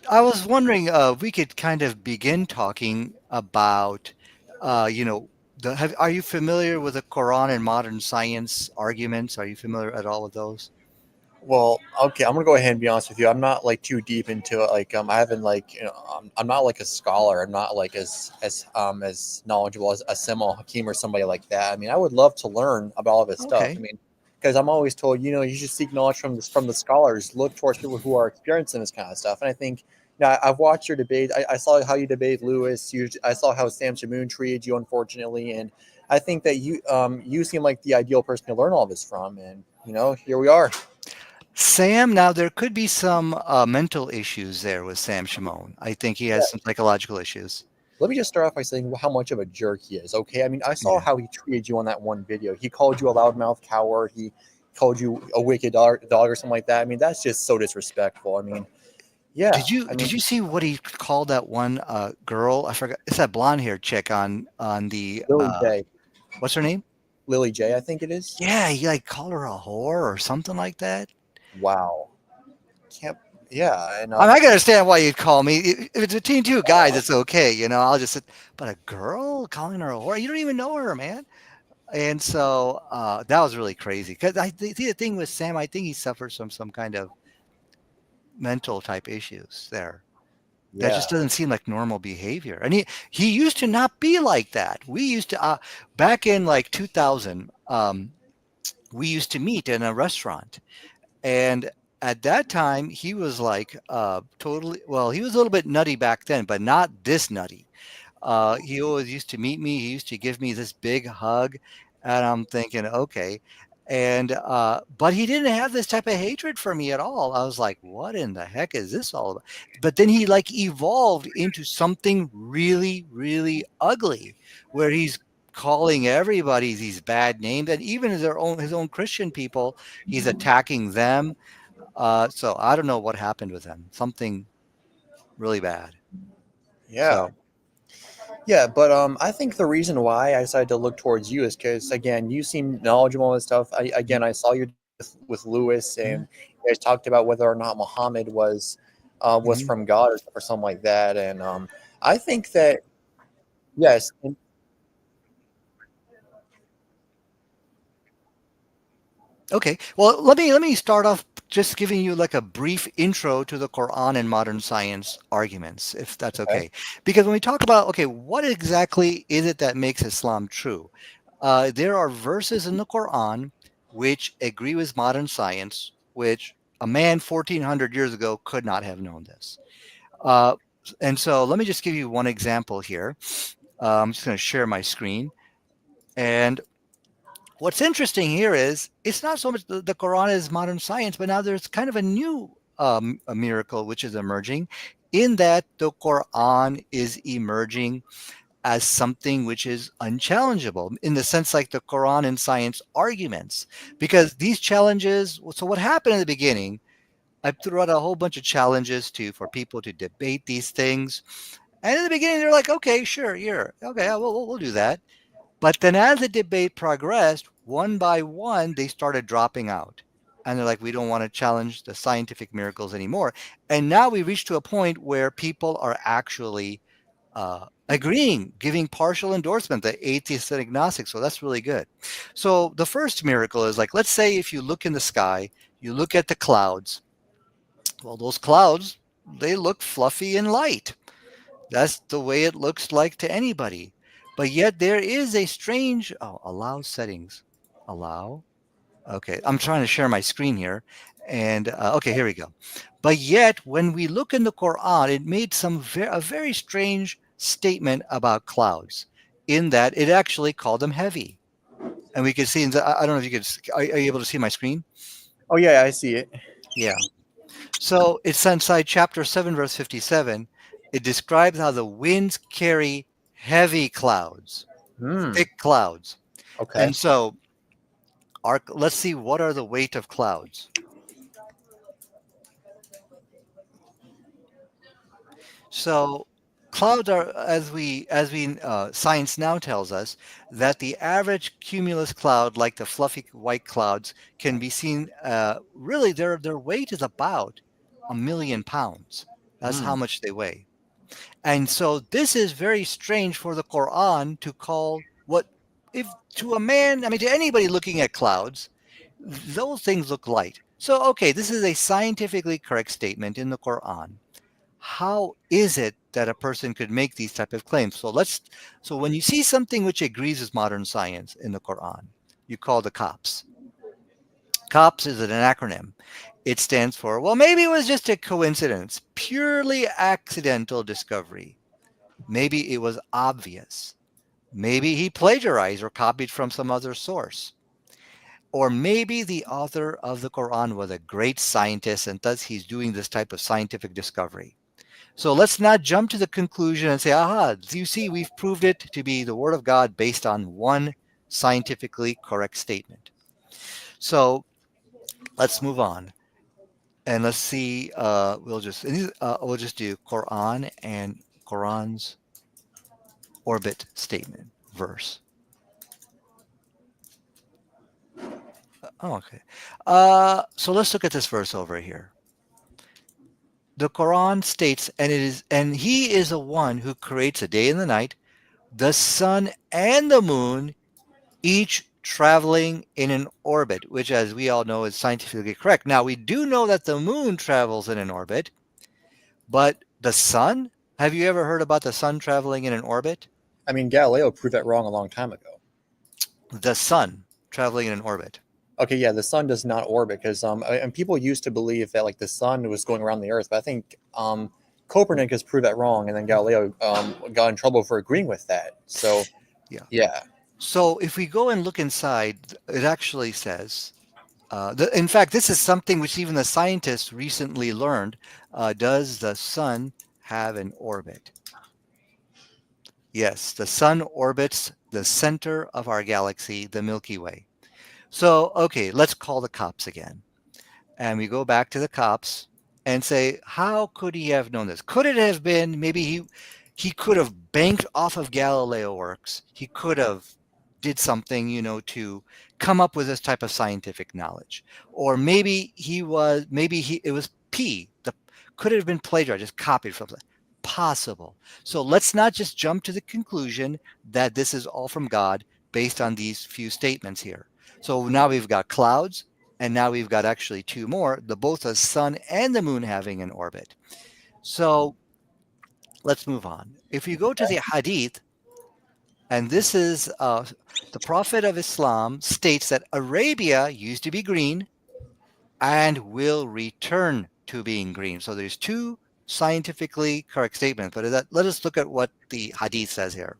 I was wondering, we could kind of begin talking about, you know, are you familiar with the Quran and modern science arguments? Are you familiar at all with those? Well, okay, I'm gonna go ahead and be honest with you. I'm not like too deep into it. Like, I haven't like, I'm not like a scholar. I'm not like as knowledgeable as Sim Hakim or somebody like that. I mean, I would love to learn about all this stuff. I Okay. mean, because I'm always told, you should seek knowledge from the scholars. Look towards people who are experiencing this kind of stuff. And I think, I've watched your debate. I saw how you debate Lewis. I saw how Sam Shamoon treated you, unfortunately, and I think that you seem like the ideal person to learn all this from. And here we are. Sam, now there could be some mental issues there with Sam Shimon. I think he has some psychological issues. Let me just start off by saying how much of a jerk he is. Okay, I mean, I saw Yeah. how he treated you on that one video. He called you a loudmouth coward. He called you a wicked dog or something like that. I mean, that's just so disrespectful. I mean, yeah. Did you I did mean, you see what he called that one girl? I forgot. It's that blonde hair chick on the Lily J, what's her name? Lily J, I think it is. Yeah, he like called her a whore or something like that. Wow. Can't. Yeah, and I can understand why you'd call me. If it's between two guys, it's okay, you know. I'll just sit, but a girl calling her a whore, you don't even know her, man. And so that was really crazy. Because the thing with Sam, I think he suffers from some kind of mental type issues there. That yeah. just doesn't seem like normal behavior. And he used to not be like that. We used to back in like 2000. We used to meet in a restaurant, and at that time he was like totally, well, he was a little bit nutty back then, but not this nutty. He always used to meet me. He used to give me this big hug, and I'm thinking, okay. And but he didn't have this type of hatred for me at all. I was like, what in the heck is this all about? But then he like evolved into something really, really ugly, where he's calling everybody these bad names, and even his own Christian people, he's attacking them. So I don't know what happened with him. Something really bad. Yeah. So. Yeah, but I think the reason why I decided to look towards you is because again, you seem knowledgeable and stuff. I saw you with Lewis, and Mhm, you guys talked about whether or not Muhammad was mhm. from God or something like that. And I think that yes, and, Okay. Well, let me start off just giving you like a brief intro to the Quran and modern science arguments, if that's okay, okay. Because when we talk about, okay, what exactly is it that makes Islam true? There are verses in the Quran which agree with modern science, which a man 1400 years ago could not have known this. Uh, and so let me just give you one example here. I'm just going to share my screen. And what's interesting here is it's not so much the Quran is modern science, but now there's kind of a new a miracle which is emerging, in that the Quran is emerging as something which is unchallengeable, in the sense like the Quran and science arguments, because these challenges. So what happened in the beginning? I threw out a whole bunch of challenges to for people to debate these things, and in the beginning they're like, okay, sure, you're okay, yeah, we'll do that. But then as the debate progressed, one by one, they started dropping out. And they're like, we don't want to challenge the scientific miracles anymore. And now we reached to a point where people are actually agreeing, giving partial endorsement, the atheists and agnostics. So that's really good. So the first miracle is like, let's say if you look in the sky, you look at the clouds. Well, those clouds, they look fluffy and light. That's the way it looks like to anybody. But yet there is a strange, oh, allow settings. Allow. Okay, I'm trying to share my screen here. And okay, here we go. But yet, when we look in the Quran, it made a very strange statement about clouds, in that it actually called them heavy. And we could see, I don't know if you could, are you able to see my screen? oh yeah, I see it. Yeah. So it's inside chapter 7, verse 57. It describes how the winds carry heavy clouds, Hmm. thick clouds. Okay. And so let's see, what are the weight of clouds? So clouds are, science now tells us that the average cumulus cloud, like the fluffy white clouds, can be seen, really their weight is about 1,000,000 pounds. That's how Mm. much they weigh. And so this is very strange for the Quran to call what, if to a man, I mean, to anybody looking at clouds, those things look light. So, okay, this is a scientifically correct statement in the Quran. How is it that a person could make these type of claims? So when you see something which agrees with modern science in the Quran, you call the cops. COPS is an acronym. It stands for, well, maybe it was just a coincidence, purely accidental discovery. Maybe it was obvious. Maybe he plagiarized or copied from some other source. Or maybe the author of the Quran was a great scientist and thus he's doing this type of scientific discovery. So let's not jump to the conclusion and say, aha, you see, we've proved it to be the Word of God based on one scientifically correct statement. So let's move on. And let's see. We'll just do Quran and Quran's orbit statement verse. Oh, okay. So let's look at this verse over here. The Quran states, and He is the one who creates the day and the night, the sun and the moon, each traveling in an orbit, which, as we all know, is scientifically correct. Now we do know that the moon travels in an orbit, but the sun. Have you ever heard about the sun traveling in an orbit? I mean, Galileo proved that wrong a long time ago. The sun traveling in an orbit. Okay, yeah, the sun does not orbit because and people used to believe that like the sun was going around the Earth, but I think Copernicus proved that wrong, and then Galileo got in trouble for agreeing with that. So Yeah. yeah. So if we go and look inside, it actually says, in fact, this is something which even the scientists recently learned. Does the sun have an orbit? Yes, the sun orbits the center of our galaxy, the Milky Way. So, okay, let's call the cops again. And we go back to the cops and say, how could he have known this? Could it have been maybe he could have banked off of Galileo works. He could have did something, to come up with this type of scientific knowledge. Or maybe he it was P. The could it have been plagiarized, just copied from something. Possible. So let's not just jump to the conclusion that this is all from God based on these few statements here. So now we've got clouds, and now we've got actually two more, both the sun and the moon having an orbit. So let's move on. If you go to the hadith, and this is the Prophet of Islam states that Arabia used to be green and will return to being green. So there's two scientifically correct statements, but let us look at what the hadith says here.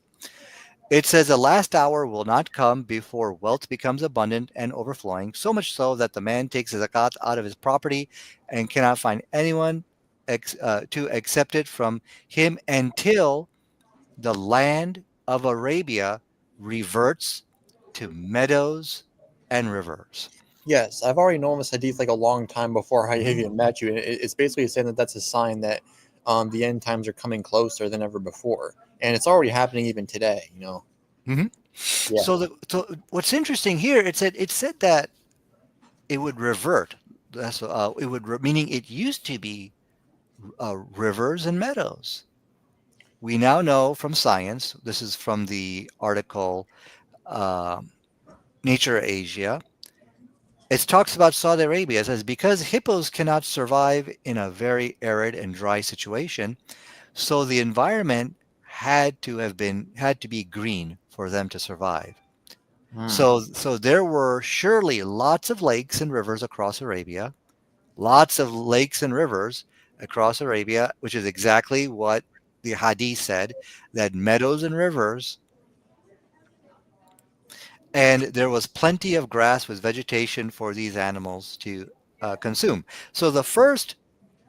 It says the last hour will not come before wealth becomes abundant and overflowing, so much so that the man takes his zakat out of his property and cannot find anyone to accept it from him until the land of Arabia reverts to meadows and rivers. Yes, I've already known this hadith like a long time before I Mhm, even met you, and it's basically saying that that's a sign that the end times are coming closer than ever before, and it's already happening even today. You know. mhm. Yeah. So what's interesting here, it said that it would revert. Meaning it used to be rivers and meadows. We now know from science, this is from the article uh, Nature Asia, it talks about Saudi Arabia. It says, because hippos cannot survive in a very arid and dry situation, so the environment had to be green for them to survive. Hmm. So there were surely lots of lakes and rivers across Arabia, lots of lakes and rivers across Arabia, which is exactly what the Hadith said, that meadows and rivers, and there was plenty of grass with vegetation for these animals to consume. So the first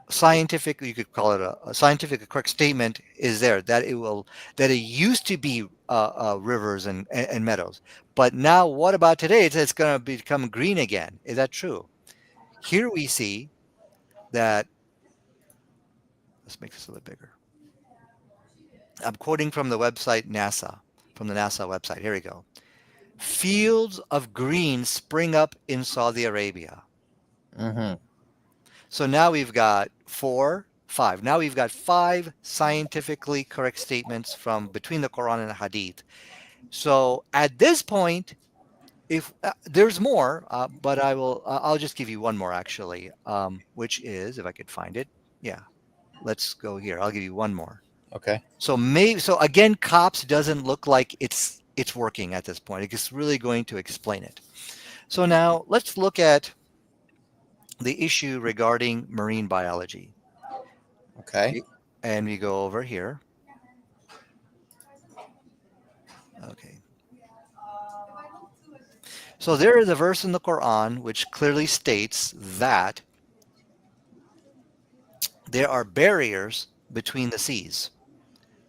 scientific, you could call it a scientific correct statement, is there that it used to be rivers and meadows, but now what about today? It's going to become green again. Is that true? Here we see that. Let's make this a little bigger. I'm quoting from the website NASA, from the NASA website. Here we go. Fields of green spring up in Saudi Arabia. Hmm. So now we've got four. Five. Now we've got five scientifically correct statements from between the Quran and the Hadith. So at this point, if there's more, but I'll just give you one more actually, which is if I could find it. Yeah, let's go here. I'll give you one more. Okay. So again, cops doesn't look like it's working at this point. It's really going to explain it. So now let's look at the issue regarding marine biology. Okay. Y- And we go over here. Okay. So there is a verse in the Quran which clearly states that there are barriers between the seas,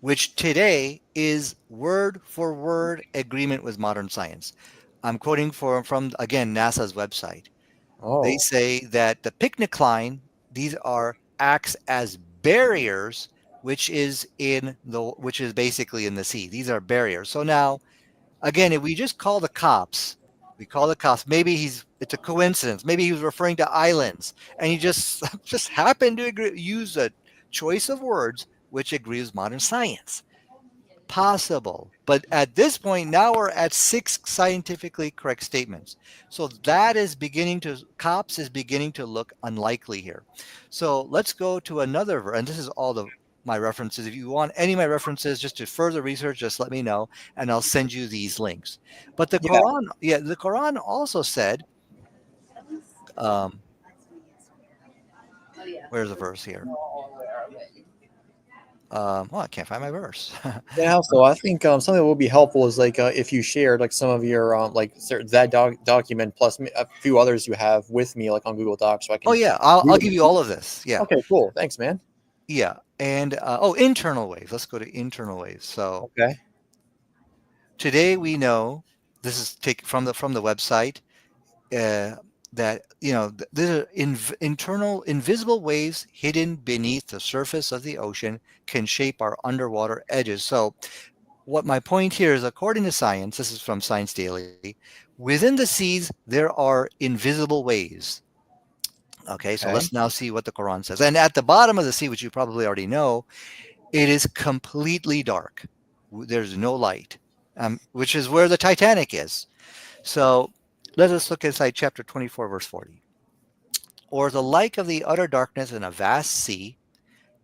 which today is word for word agreement with modern science. I'm quoting from again NASA's website. They Oh. say that the picnic line, these are acts as barriers, which is basically in the sea. These are barriers. So now, again, if we just call the cops, we call the cops. Maybe it's a coincidence. Maybe he was referring to islands, and he just just happened to use a choice of words which agrees with modern science. Possible. But at this point, now we're at six scientifically correct statements. So that is cops is beginning to look unlikely here. So let's go to another, and this is all my references. If you want any of my references just to further research, just let me know and I'll send you these links. But the Yeah. Quran, yeah, the Quran also said, um, where's the verse here? Well, I can't find my verse. Yeah. So I think something that would be helpful is like if you shared like some of your that document plus a few others you have with me like on Google Docs so I Oh can yeah, I'll read give you them. all of this. Yeah. Okay. Cool. Thanks, man. Yeah, and internal waves. Let's go to internal waves. So Okay. today we know this is take from the website uh, that there are internal invisible waves hidden beneath the surface of the ocean can shape our underwater edges. So what my point here is, according to science, this is from Science Daily, within the seas there are invisible waves. Okay, so Okay. let's now see what the Quran says. And at the bottom of the sea, which you probably already know, it is completely dark. There's no light, which is where the Titanic is. So let us look inside chapter 24, verse 40. Or the like of the utter darkness in a vast sea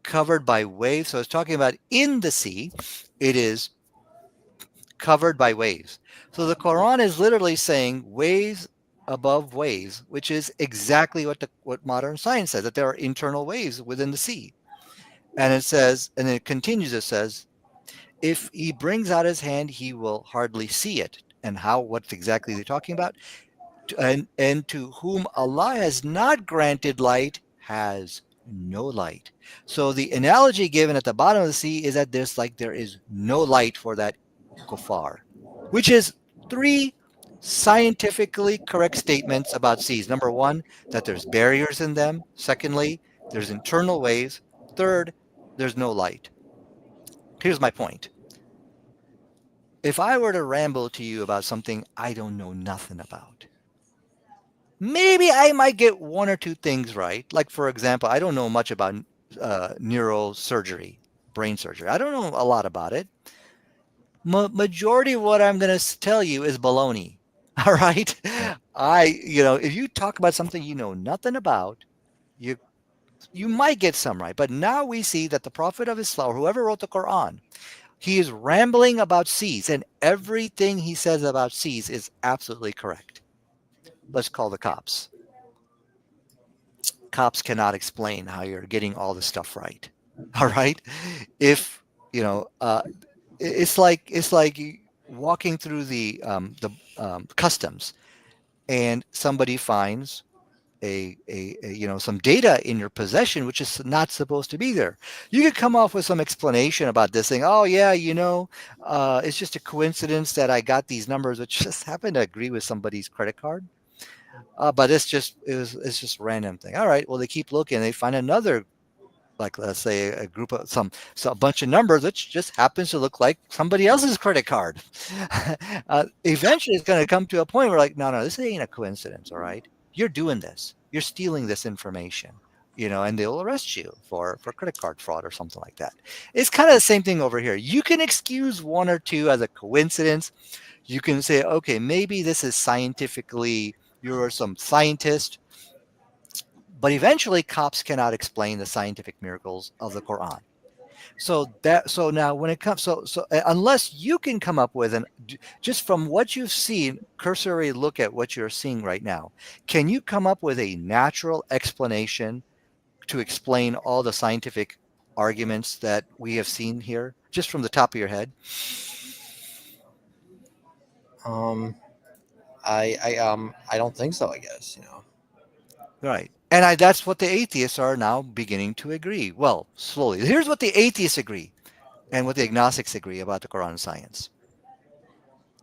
covered by waves. So it's talking about in the sea, it is covered by waves. So the Quran is literally saying waves above waves, which is exactly what modern science says, that there are internal waves within the sea. And it says, and it continues, it says, if he brings out his hand, he will hardly see it. And what's exactly they're talking about? And to whom Allah has not granted light has no light. So the analogy given at the bottom of the sea is that there is no light for that kuffar, which is three scientifically correct statements about seas. Number one, that there's barriers in them. Secondly, there's internal waves. Third, there's no light. Here's my point. If I were to ramble to you about something I don't know nothing about, maybe I might get one or two things right. Like, for example, I don't know much about neurosurgery, brain surgery. I don't know a lot about it. Majority of what I'm going to tell you is baloney. All right. If you talk about something you know nothing about, you you might get some right. But now we see that the Prophet of Islam, or whoever wrote the Quran, he is rambling about seas, and everything he says about seas is absolutely correct. Let's call the cops. Cops cannot explain how you're getting all the stuff right. All right. If you know, it's like walking through the customs, and somebody finds some data in your possession which is not supposed to be there. You could come off with some explanation about this thing. Oh yeah, it's just a coincidence that I got these numbers which just happen to agree with somebody's credit card. But it's just random thing. All right, well they keep looking, they find another, like let's say a group of a bunch of numbers which just happens to look like somebody else's credit card. Eventually it's going to come to a point where like, no, this ain't a coincidence. All right, you're doing this, you're stealing this information. and they'll arrest you for credit card fraud or something like that. It's kind of the same thing over here. You can excuse one or two as a coincidence. You can say, okay, maybe this is scientifically, you're some scientist, but eventually cops cannot explain the scientific miracles of the Quran. So now when it comes, unless you can come up with just from what you've seen, cursory look at what you're seeing right now, can you come up with a natural explanation to explain all the scientific arguments that we have seen here, just from the top of your head? Um, I don't think so. I guess Right. And that's what the atheists are now beginning to agree. Well, slowly. Here's what the atheists agree and what the agnostics agree about the Quran and science.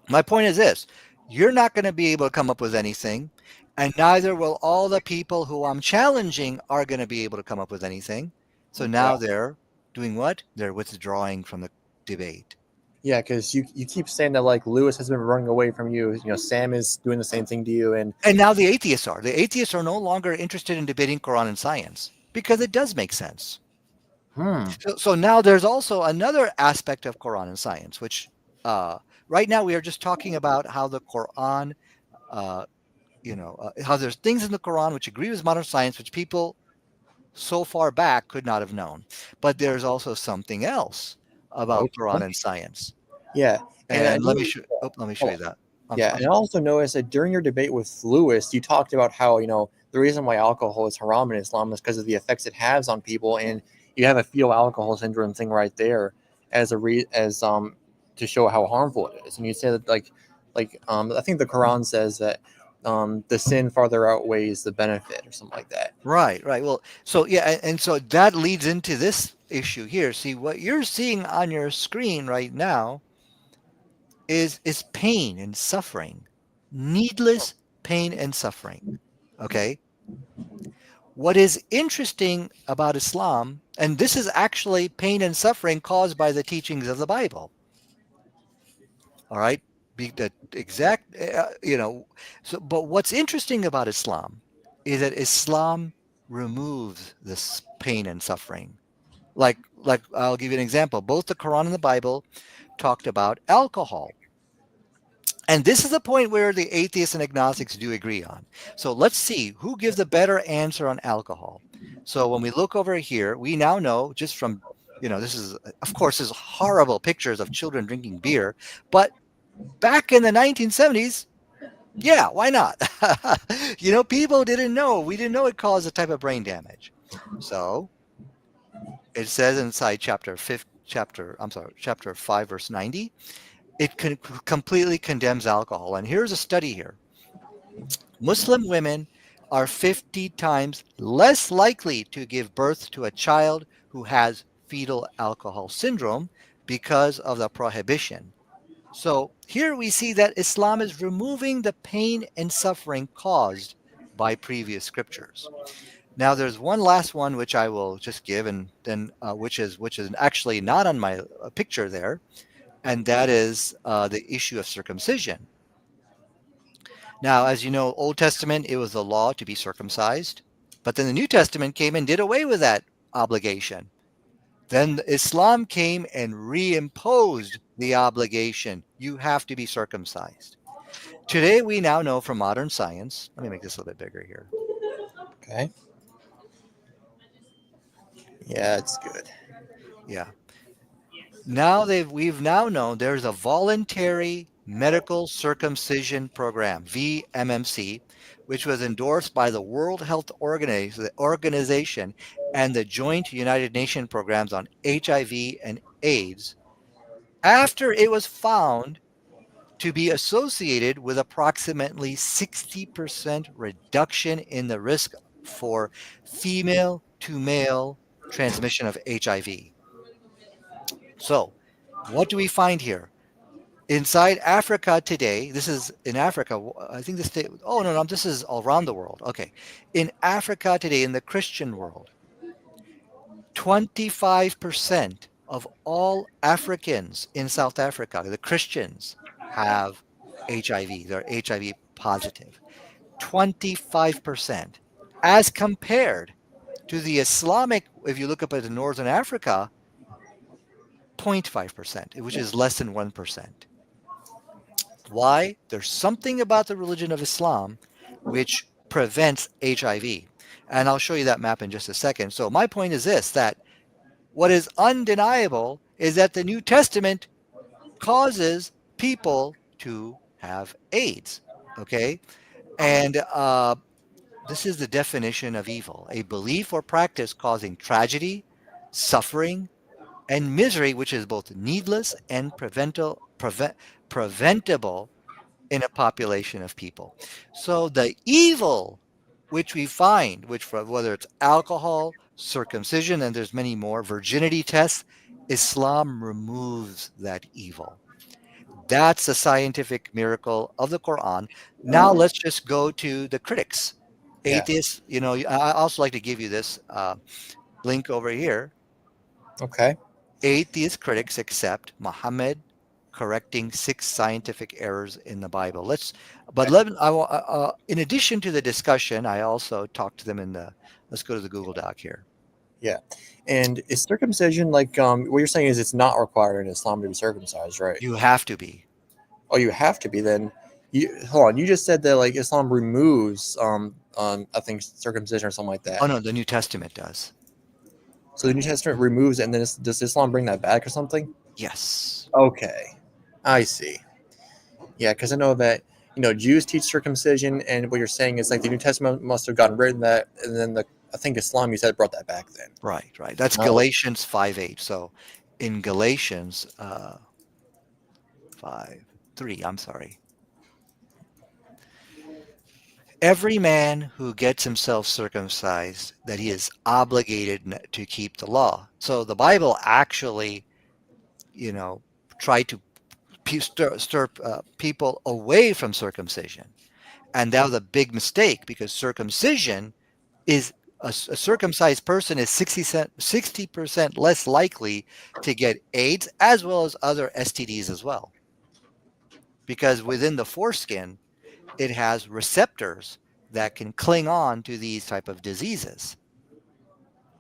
My point is this: you're not going to be able to come up with anything, and neither will all the people who I'm challenging are going to be able to come up with anything. So Yeah, now they're doing what? They're withdrawing from the debate. yeah, because you keep saying that like Lewis has been running away from you. Sam is doing the same thing to you, and And now the atheists are. The atheists are no longer interested in debating Quran and science because it does make sense. hmm, So now there's also another aspect of Quran and science, which uh, right now we are just talking about how the Quran, uh, how there's things in the Quran which agree with modern science, which people so far back could not have known. But there's also something else about okay, Quran and science. yeah, and And let me show hold you on. that. Yeah, I'm and I sorry. also noticed that during your debate with Lewis, you talked about how the reason why alcohol is haram in Islam is because of the effects it has on people, and you have a fetal alcohol syndrome thing right there as a as to show how harmful it is. And you say that I think the Quran says that the sin farther outweighs the benefit or something like that. Right, right. Well, so yeah, and so that leads into this issue here. See, what you're seeing on your screen right now is pain and suffering, needless pain and suffering. Okay. What is interesting about Islam, and this is actually pain and suffering caused by the teachings of the Bible. All right. Be the exact, So, but what's interesting about Islam is that Islam removes this pain and suffering. Like I'll give you an example. Both the Quran and the Bible talked about alcohol. And this is the point where the atheists and agnostics do agree on. So let's see who gives a better answer on alcohol. So when we look over here, we now know just from, this is, of course, is horrible pictures of children drinking beer. But back in the 1970s, yeah, why not? People didn't know. We didn't know it caused a type of brain damage. So it says inside chapter 5, verse 90, it completely condemns alcohol. And here's a study here. Muslim women are 50 times less likely to give birth to a child who has fetal alcohol syndrome because of the prohibition. So here we see that Islam is removing the pain and suffering caused by previous scriptures. Now there's one last one which I will just give, and then which is actually not on my picture there, and that is the issue of circumcision. Now, as you know, Old Testament, it was the law to be circumcised, but then the New Testament came and did away with that obligation. Then Islam came and reimposed the obligation. You have to be circumcised. Today, we now know from modern science, let me make this a little bit bigger here. Okay, yeah, it's good. Yeah. We've now known there's a voluntary medical circumcision program, VMMC, which was endorsed by the World Health Organization and the Joint United Nations programs on HIV and AIDS after it was found to be associated with approximately 60% reduction in the risk for female to male transmission of HIV. So, what do we find here? Inside Africa today, this is in Africa, I think this state, oh, no, no, this is all around the world. Okay. In Africa today, in the Christian world, 25% of all Africans in South Africa, the Christians, have HIV. They're HIV positive. 25%, as compared To the Islamic, if you look up at the Northern Africa, 0.5%, which is less than 1%. Why? There's something about the religion of Islam which prevents HIV. And I'll show you that map in just a second. So my point is this, that what is undeniable is that the New Testament causes people to have AIDS. Okay? And this is the definition of evil, a belief or practice causing tragedy, suffering, and misery, which is both needless and preventable in a population of people. So the evil which we find, which whether it's alcohol, circumcision, and there's many more, virginity tests, Islam removes that evil. That's the scientific miracle of the Quran. Now let's just go to the critics. Yeah. Atheists, I also like to give you this link over here. Okay. Atheist critics accept Muhammad correcting 6 scientific errors in the Bible. But Okay. let I, in addition to the discussion, I also talked to them in the. Let's go to the Google Doc here. Yeah. And is circumcision like what you're saying is it's not required in Islam to be circumcised, right? You have to be. Oh, you have to be then. You hold on. You just said that like Islam removes I think circumcision or something like Oh that. no, the New Testament does. So the New Testament removes it, and then does Islam bring that back or something? Yes. Okay, I see. Yeah, because I know that Jews teach circumcision, and what you're saying is like the New Testament must have gotten rid of that, and then I think Islam you said brought that back then. Right, right. That's Oh, Galatians 5:8. So in Galatians 5:3, I'm sorry. Every man who gets himself circumcised, that he is obligated to keep the law. So the Bible actually, you know, tried to stir people away from circumcision. And that was a big mistake because circumcision is a circumcised person is 60% less likely to get AIDS as well as other STDs as well. Because within the foreskin, it has receptors that can cling on to these type of diseases.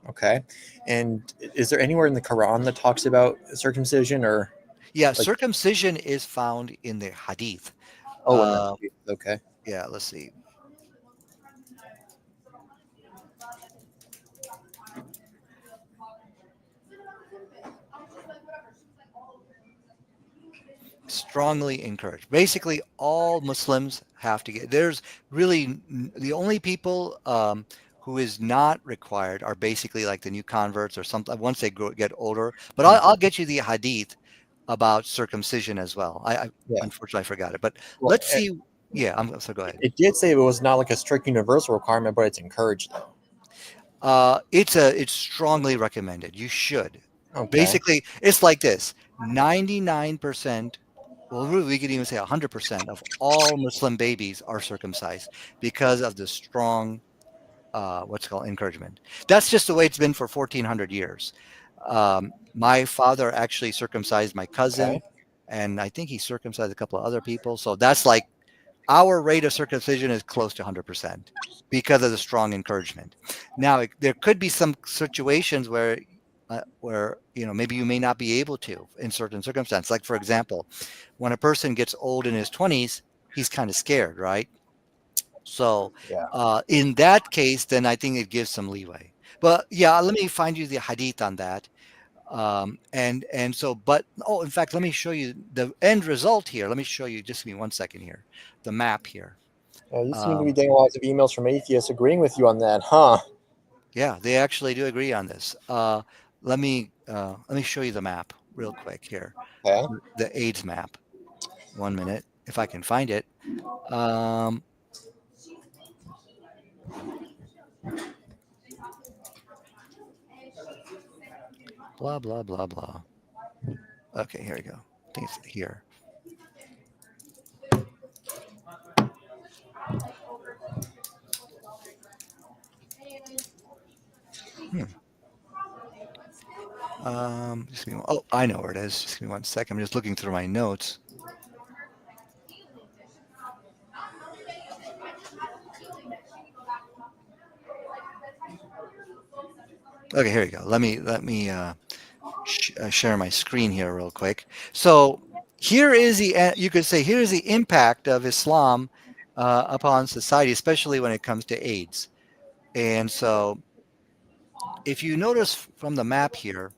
okay. And is there anywhere in the Quran that talks about circumcision or Yeah, like circumcision is found in the hadith. oh, in the Uh, okay, yeah, let's see. Strongly encouraged. Basically, all Muslims have to get. There's really the only people who is not required are basically like the new converts or something once they get older. But I'll get you the hadith about circumcision as well. I yeah. unfortunately I forgot it, but Well, let's see. Yeah, so go ahead. it did say it was not like a strict universal requirement, but it's encouraged though. It's strongly recommended. You should. Okay. Basically, it's like this: 99%, well, really, we could even say 100% of all Muslim babies are circumcised because of the strong, what's called encouragement. That's just the way it's been for 1400 years. My father actually circumcised my cousin, Okay. and I think he circumcised a couple of other people. So that's like our rate of circumcision is close to 100% because of the strong encouragement. Now, there could be some situations where maybe you may not be able to in certain circumstances. Like for example, when a person gets old in his 20s, he's kind of scared, right? So Yeah. in that case, then I think it gives some leeway. But yeah, let me find you the hadith on that. And so, but in fact, let me show you the end result here. Let me show you. Just give me 1 second here. The map here. You seem to be Um, getting lots of emails from atheists agreeing with you on that, huh? yeah, they actually do agree on this. Let me show you the map real quick here. Okay. The AIDS map. 1 minute, if I can find it. Um, blah blah blah blah. Okay, here we go. I think it's here. Hmm. Oh, I know where it is. Just give me 1 second. I'm just looking through my notes. Okay, here we go. Let me share my screen here real quick. So here is you could say here is the impact of Islam upon society, especially when it comes to AIDS. And so if you notice from the map here,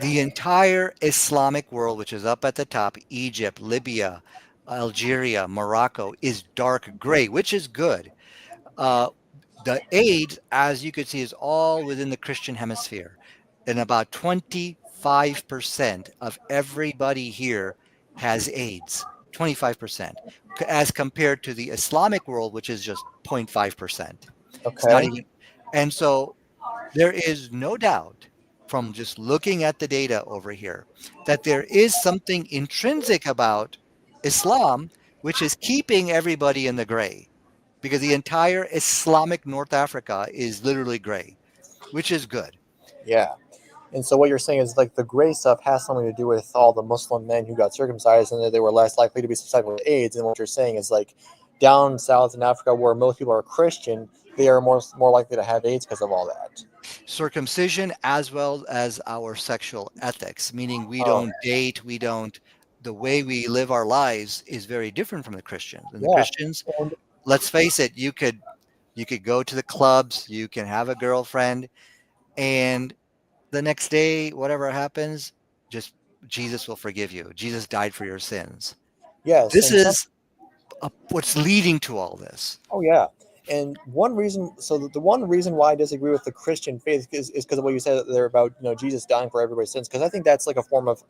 the entire Islamic world, which is up at the top, Egypt, Libya, Algeria, Morocco, is dark gray, which is good. Uh, the AIDS, as you can see, is all within the Christian hemisphere. And about 25% of everybody here has AIDS. 25%, as compared to the Islamic world, which is just 0.5%. It's not Okay. even. And so there is no doubt from just looking at the data over here that there is something intrinsic about Islam, which is keeping everybody in the gray because the entire Islamic North Africa is literally gray, which is good. Yeah. And so what you're saying is like the gray stuff has something to do with all the Muslim men who got circumcised and that they were less likely to be susceptible to AIDS. And what you're saying is like down south in Africa where most people are Christian, they are more likely to have AIDS because of all that. Circumcision as well as our sexual ethics, meaning we Oh, don't date, we don't, the way we live our lives is very different from the Christians. And the yeah. Christians, And let's face it, you could go to the clubs, you can have a girlfriend, and the next day, whatever happens, just Jesus will forgive you. Jesus died for your sins. yes, This and some is what's leading to all this. oh yeah, and one reason. So the one reason why I disagree with the Christian faith is because of what you said there about Jesus dying for everybody's sins. Because I think that's like a form of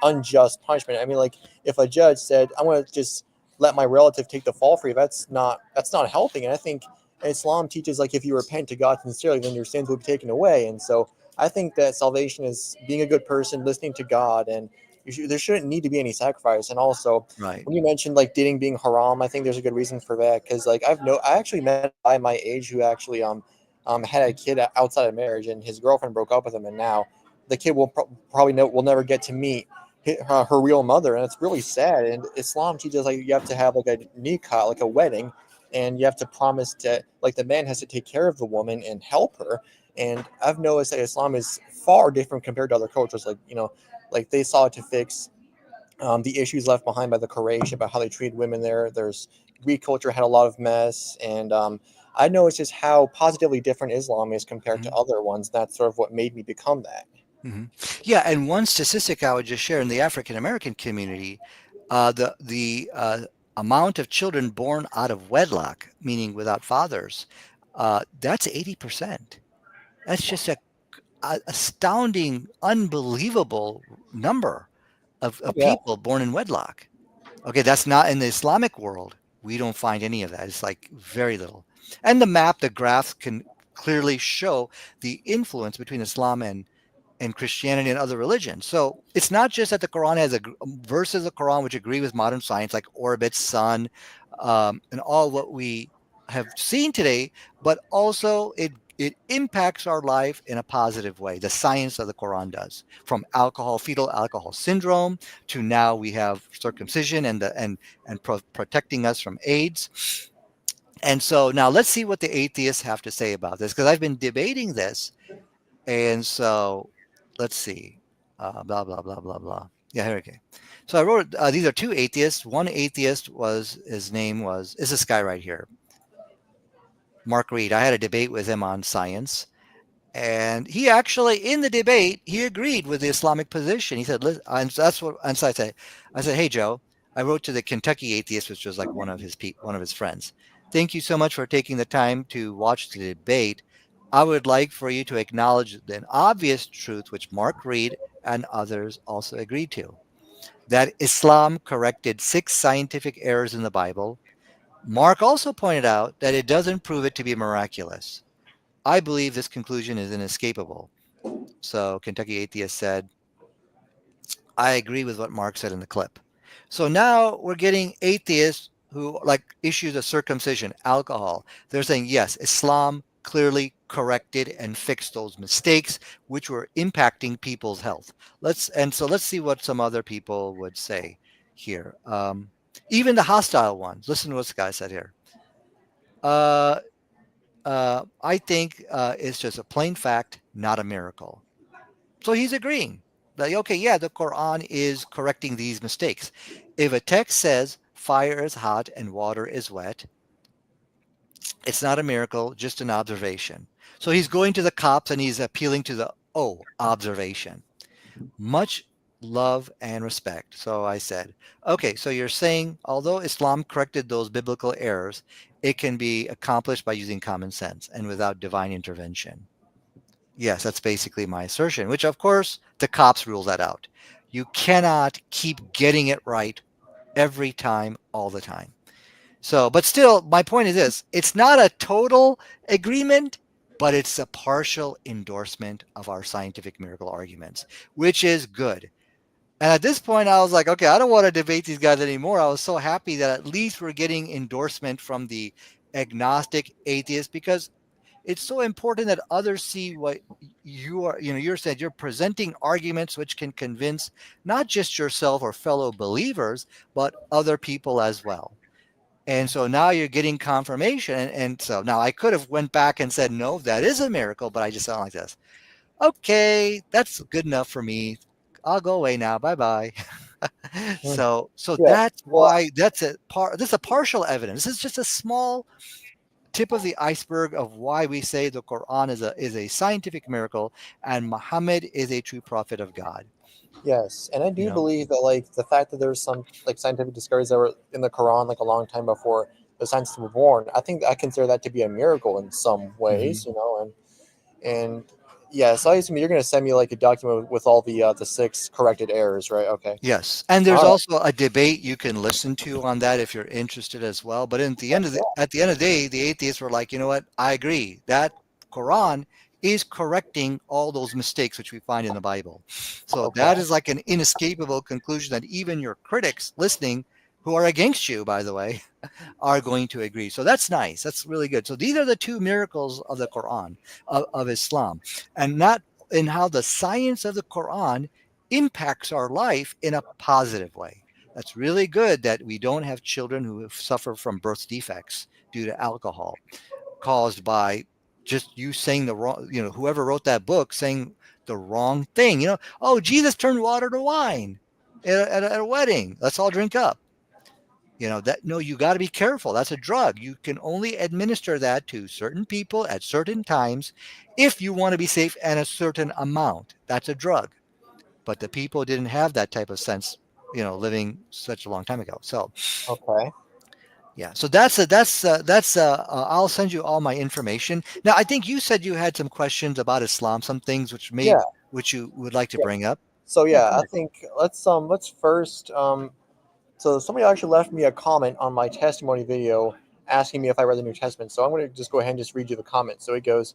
unjust punishment. I mean, like if a judge said, "I'm going to just let my relative take the fall for you," that's not helping. And I think Islam teaches like if you repent to God sincerely, then your sins will be taken away. And so I think that salvation is being a good person, listening to God, and there shouldn't need to be any sacrifice. And also Right. when you mentioned like dating being haram, I think there's a good reason for that because like I actually met a guy my age who actually had a kid outside of marriage and his girlfriend broke up with him and now the kid probably will never get to meet her real mother and it's really sad. And Islam teaches like you have to have like a nikah, like a wedding, and you have to promise to like the man has to take care of the woman and help her. And I've noticed that Islam is far different compared to other cultures, like like they saw it to fix the issues left behind by the Quraysh about how they treated women there. There's Greek culture had a lot of mess, and I know it's just how positively different Islam is compared to Mhm. other ones. That's sort of what made me become that. Mhm. Yeah, and one statistic I would just share in the African American community, the amount of children born out of wedlock, meaning without fathers, that's 80%. That's just a astounding, unbelievable number Oh of yeah, people born in wedlock. Okay, that's not in the Islamic world. We don't find any of that. It's like very little. And the map, the graphs can clearly show the influence between Islam and Christianity and other religions. So it's not just that the Quran has verses of the Quran which agree with modern science, like orbit, sun, and all what we have seen today, but also it impacts our life in a positive way. The science of the Quran does, from fetal alcohol syndrome to now we have circumcision and protecting us from AIDS. And so now let's see what the atheists have to say about this because I've been debating this and so let's see. Blah, blah, blah, blah, blah. Yeah, here we go. So I wrote, these are two atheists. One atheist his name is this guy right here, Mark Reed. I had a debate with him on science. And he actually, in the debate, he agreed with the Islamic position. He said, "Listen," and so I said, hey, Joe, I wrote to the Kentucky atheist, which was like one of his friends. Thank you so much for taking the time to watch the debate. I would like for you to acknowledge an obvious truth, which Mark Reed and others also agreed to, that Islam corrected 6 scientific errors in the Bible. Mark also pointed out that it doesn't prove it to be miraculous. I believe this conclusion is inescapable. So Kentucky Atheist said, I agree with what Mark said in the clip. So now we're getting atheists who like issues of circumcision, alcohol. They're saying, yes, Islam clearly corrected and fixed those mistakes which were impacting people's health. Let's see what some other people would say here. Even the hostile ones. Listen to what this guy said here. Uh, I think it's just a plain fact, not a miracle. So he's agreeing. Like, okay, yeah, the Quran is correcting these mistakes. If a text says fire is hot and water is wet, it's not a miracle, just an observation. So he's going to the cops and he's appealing to the observation. Much love and respect. So I said, okay, so you're saying although Islam corrected those biblical errors, it can be accomplished by using common sense and without divine intervention. Yes, that's basically my assertion, which of course the cops rule that out. You cannot keep getting it right every time, all the time. So, but still, my point is this, it's not a total agreement, but it's a partial endorsement of our scientific miracle arguments, which is good. And at this point, I was like, okay, I don't want to debate these guys anymore. I was so happy that at least we're getting endorsement from the agnostic atheist because it's so important that others see what you are, you're saying you're presenting arguments which can convince not just yourself or fellow believers, but other people as well. And so now you're getting confirmation. And so now I could have went back and said, no, that is a miracle, but I just sound like this. Okay, that's good enough for me. I'll go away now. Bye bye. Hmm. So Yeah. that's Well, why that's a part. This is a partial evidence. This is just a small tip of the iceberg of why we say the Quran is a scientific miracle and Muhammad is a true prophet of God. yes, and I You do know. believe that like the fact that there's some like scientific discoveries that were in the Quran like a long time before the scientists were born. I think I consider that to be a miracle in some Mhm. ways, and yeah. So I assume you're gonna send me like a document with all the six corrected errors, right? Okay. Yes, and there's All right. also a debate you can listen to on that if you're interested as well. But at the end of the day, the atheists were like, you know what? I agree that Quran is correcting all those mistakes which we find in the Bible. So that Okay. is like an inescapable conclusion that even your critics listening, who are against you, by the way, are going to agree. So that's nice. That's really good. So these are the two miracles of the Quran, of Islam, and not in how the science of the Quran impacts our life in a positive way. That's really good that we don't have children who suffer from birth defects due to alcohol caused by just you saying the wrong, whoever wrote that book saying the wrong thing. Oh, Jesus turned water to wine at a wedding. Let's all drink up. That no, you got to be careful. That's a drug. You can only administer that to certain people at certain times if you want to be safe and a certain amount. That's a drug. But the people didn't have that type of sense, living such a long time ago. So Okay. yeah, so I'll send you all my information. Now, I think you said you had some questions about Islam, some things Yeah. which you would like to Yeah. bring up. So Yeah, yeah, go I ahead. think let's first so somebody actually left me a comment on my testimony video asking me if I read the New Testament. So I'm going to just go ahead and just read you the comment. So it goes,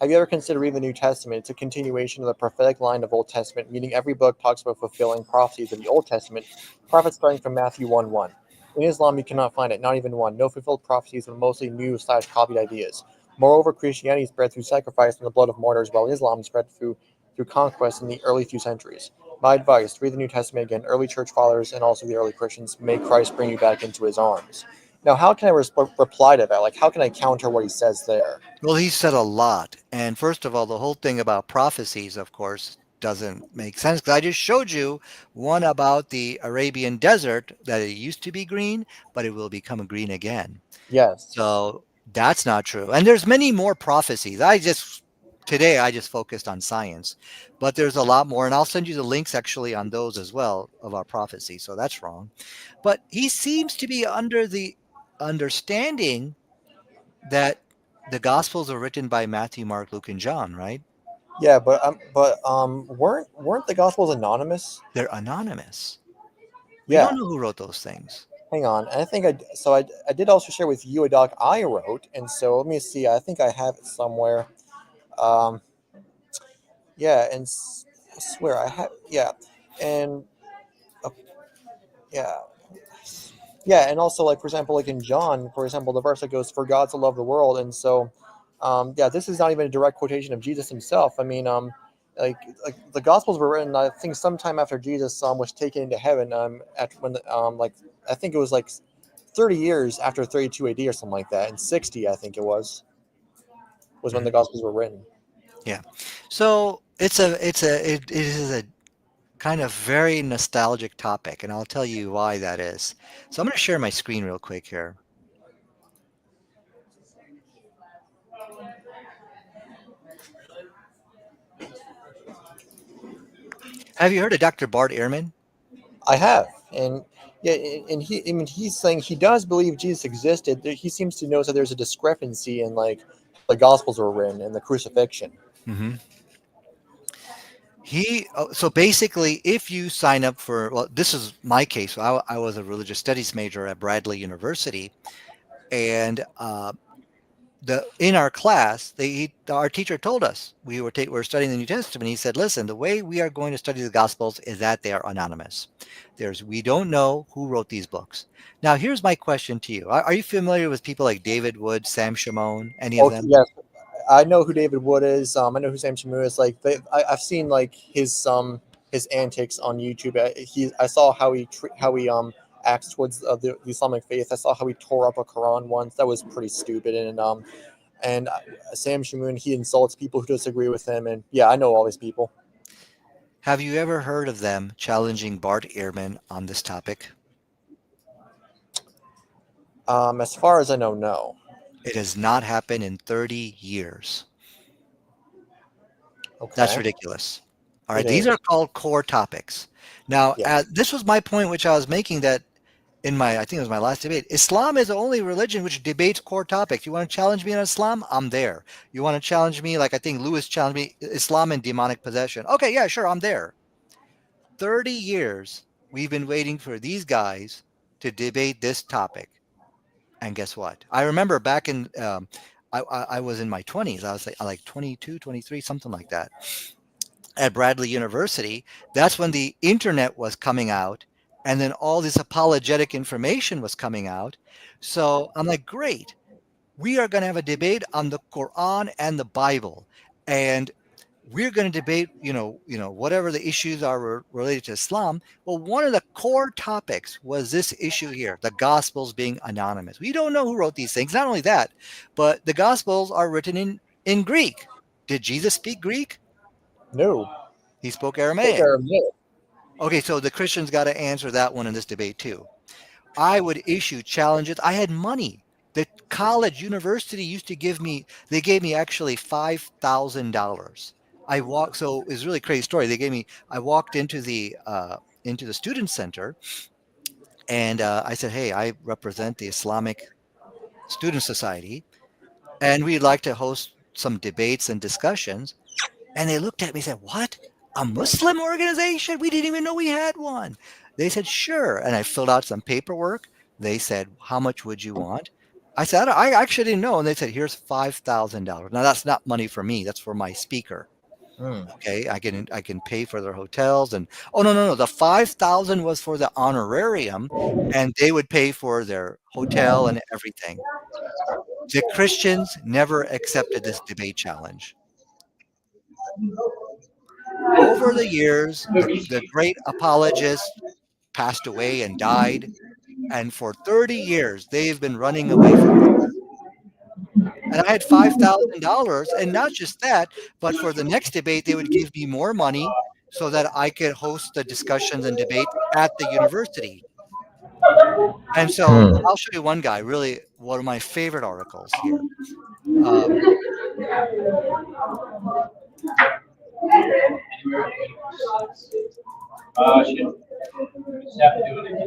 have you ever considered reading the New Testament? It's a continuation of the prophetic line of Old Testament, meaning every book talks about fulfilling prophecies of the Old Testament, prophets starting from Matthew 1:1. In Islam, you cannot find it, not even one. No fulfilled prophecies, but mostly new/copied ideas. Moreover, Christianity spread through sacrifice and the blood of martyrs, while Islam spread through conquest in the early few centuries. My advice: read the New Testament again. Early church fathers and also the early Christians. May Christ bring you back into his arms. Now, how can I reply to that? Like, how can I counter what he says there? Well, he said a lot. And first of all, the whole thing about prophecies, of course, doesn't make sense because I just showed you one about the Arabian desert that it used to be green, but it will become green again. Yes. So that's not true. And there's many more prophecies. Today I just focused on science, but there's a lot more. And I'll send you the links actually on those as well of our prophecy. So that's wrong. But he seems to be under the understanding that the Gospels are written by Matthew, Mark, Luke, and John, right? Yeah, but weren't the Gospels anonymous? They're anonymous. We don't Yeah. know who wrote those things. Hang on. I think I did also share with you a doc I wrote, and so let me see. I think I have it somewhere. Um, yeah, and I swear I have. Yeah, and uh, yeah, yeah, and also like for example, like in John, for example, the verse that goes, "For God to love the world," and so yeah, this is not even a direct quotation of Jesus himself. I mean, like the Gospels were written, I think, sometime after Jesus was taken into heaven. At when like I think it was like 30 years after 32 AD or something like that, and 60 I think it was when the Mhm. Gospels were written. Yeah. So it is a kind of very nostalgic topic, and I'll tell you why that is. So I'm going to share my screen real quick here. Have you heard of Dr. Bart Ehrman? I have, and yeah, and I mean, he's saying he does believe Jesus existed. He seems to know that there's a discrepancy in like how the Gospels were written and the crucifixion. Hmm. So basically, if you sign up for, well, this is my case. I was a religious studies major at Bradley University, and the in our class, our teacher told us we were studying the New Testament. He said, "Listen, the way we are going to study the Gospels is that they are anonymous. We don't know who wrote these books." Now, here's my question to you: Are you familiar with people like David Wood, Sam Shimon, any of Okay, them? yes, I know who David Wood is. I know who Sam Shamoon is. Like, I've seen like his antics on YouTube. I saw how how he acts towards the Islamic faith. I saw how he tore up a Quran once. That was pretty stupid. And Sam Shamoon, he insults people who disagree with him. And yeah, I know all these people. Have you ever heard of them challenging Bart Ehrman on this topic? As far as I know, no. It has not happened in 30 years. That's Okay, ridiculous. All it right, these are is. called core topics. Now, Yeah. this was my point, which I was making that I think it was my last debate. Islam is the only religion which debates core topics. You want to challenge me on Islam? I'm there. You want to challenge me, like I think Lewis challenged me, Islam and demonic possession? Okay, yeah, sure, I'm there. 30 years we've been waiting for these guys to debate this topic. And guess what? I remember back in, I was in my 20s. I was like 22, 23, something like that at Bradley University. That's when the internet was coming out, and then all this apologetic information was coming out. So I'm like, great, we are going to have a debate on the Quran and the Bible, and we're going to debate, whatever the issues are related to Islam. Well, one of the core topics was this issue here: the Gospels being anonymous. We don't know who wrote these things. Not only that, but the Gospels are written in Greek. Did Jesus speak Greek? No. He spoke Spoke Aramaic. Aramaic. Okay, so the Christians got to answer that one in this debate too. I would issue challenges. I had money. The college university used to they gave me actually $5,000. So it's a really crazy story. I walked into the student center, and I said, "Hey, I represent the Islamic Student Society, and we'd like to host some debates and discussions." And they looked at me and said, "What? A Muslim organization? We didn't even know we had one." They said, "Sure." And I filled out some paperwork. They said, "How much would you want?" I said, "I actually didn't know." And they said, "Here's $5,000." Now that's not money for me. That's for my speaker. Hmm. Okay. I can pay for their hotels and, oh, no, no, no. The 5,000 was for the honorarium, and they would pay for their hotel and everything. The Christians never accepted this debate challenge. Over the years, the great apologists passed away and died, and for 30 years, they've been running away from this. And I had $5,000, and not just that, but for the next debate, they would give me more money so that I could host the discussions and debate at the university. And so Hmm. I'll show you one guy, really one of my favorite articles here. Um,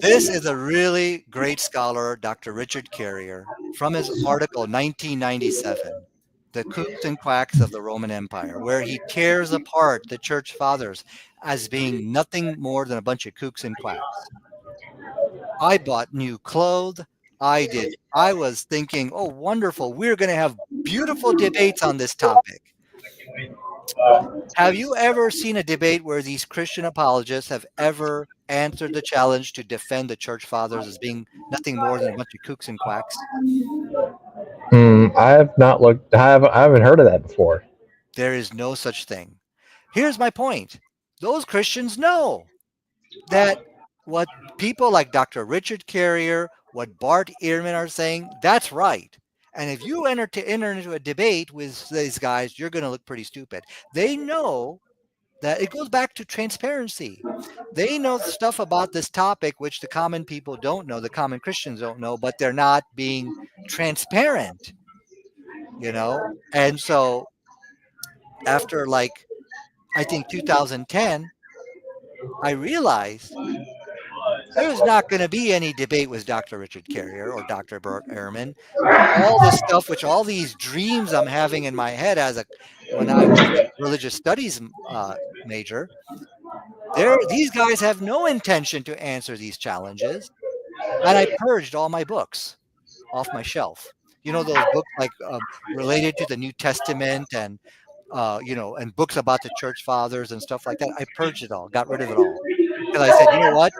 This is a really great scholar, Dr. Richard Carrier, from his article 1997, The Kooks and Quacks of the Roman Empire, where he tears apart the church fathers as being nothing more than a bunch of kooks and quacks. I bought new clothes. I was thinking, oh, wonderful, we're going to have beautiful debates on this topic. Have you ever seen a debate where these Christian apologists have ever answered the challenge to defend the church fathers as being nothing more than a bunch of kooks and quacks? I have not looked. I haven't heard of that before. There is no such thing. Here's my point. Those Christians know that what people like Dr. Richard Carrier, what Bart Ehrman are saying, that's right. And if you enter into a debate with these guys, you're going to look pretty stupid. They know that it goes back to transparency. They know stuff about this topic which the common people don't know, the common Christians don't know, but they're not being transparent, you know? And so after like I think 2010, I realized there's not going to be any debate with Dr. Richard Carrier or Dr. Bert Ehrman. All this stuff, which all these dreams I'm having in my head as a when I was a religious studies major, these guys have no intention to answer these challenges. And I purged all my books off my shelf. You know those books like related to the New Testament and and books about the church fathers and stuff like that. I purged it all, got rid of it all, because I said, you know what,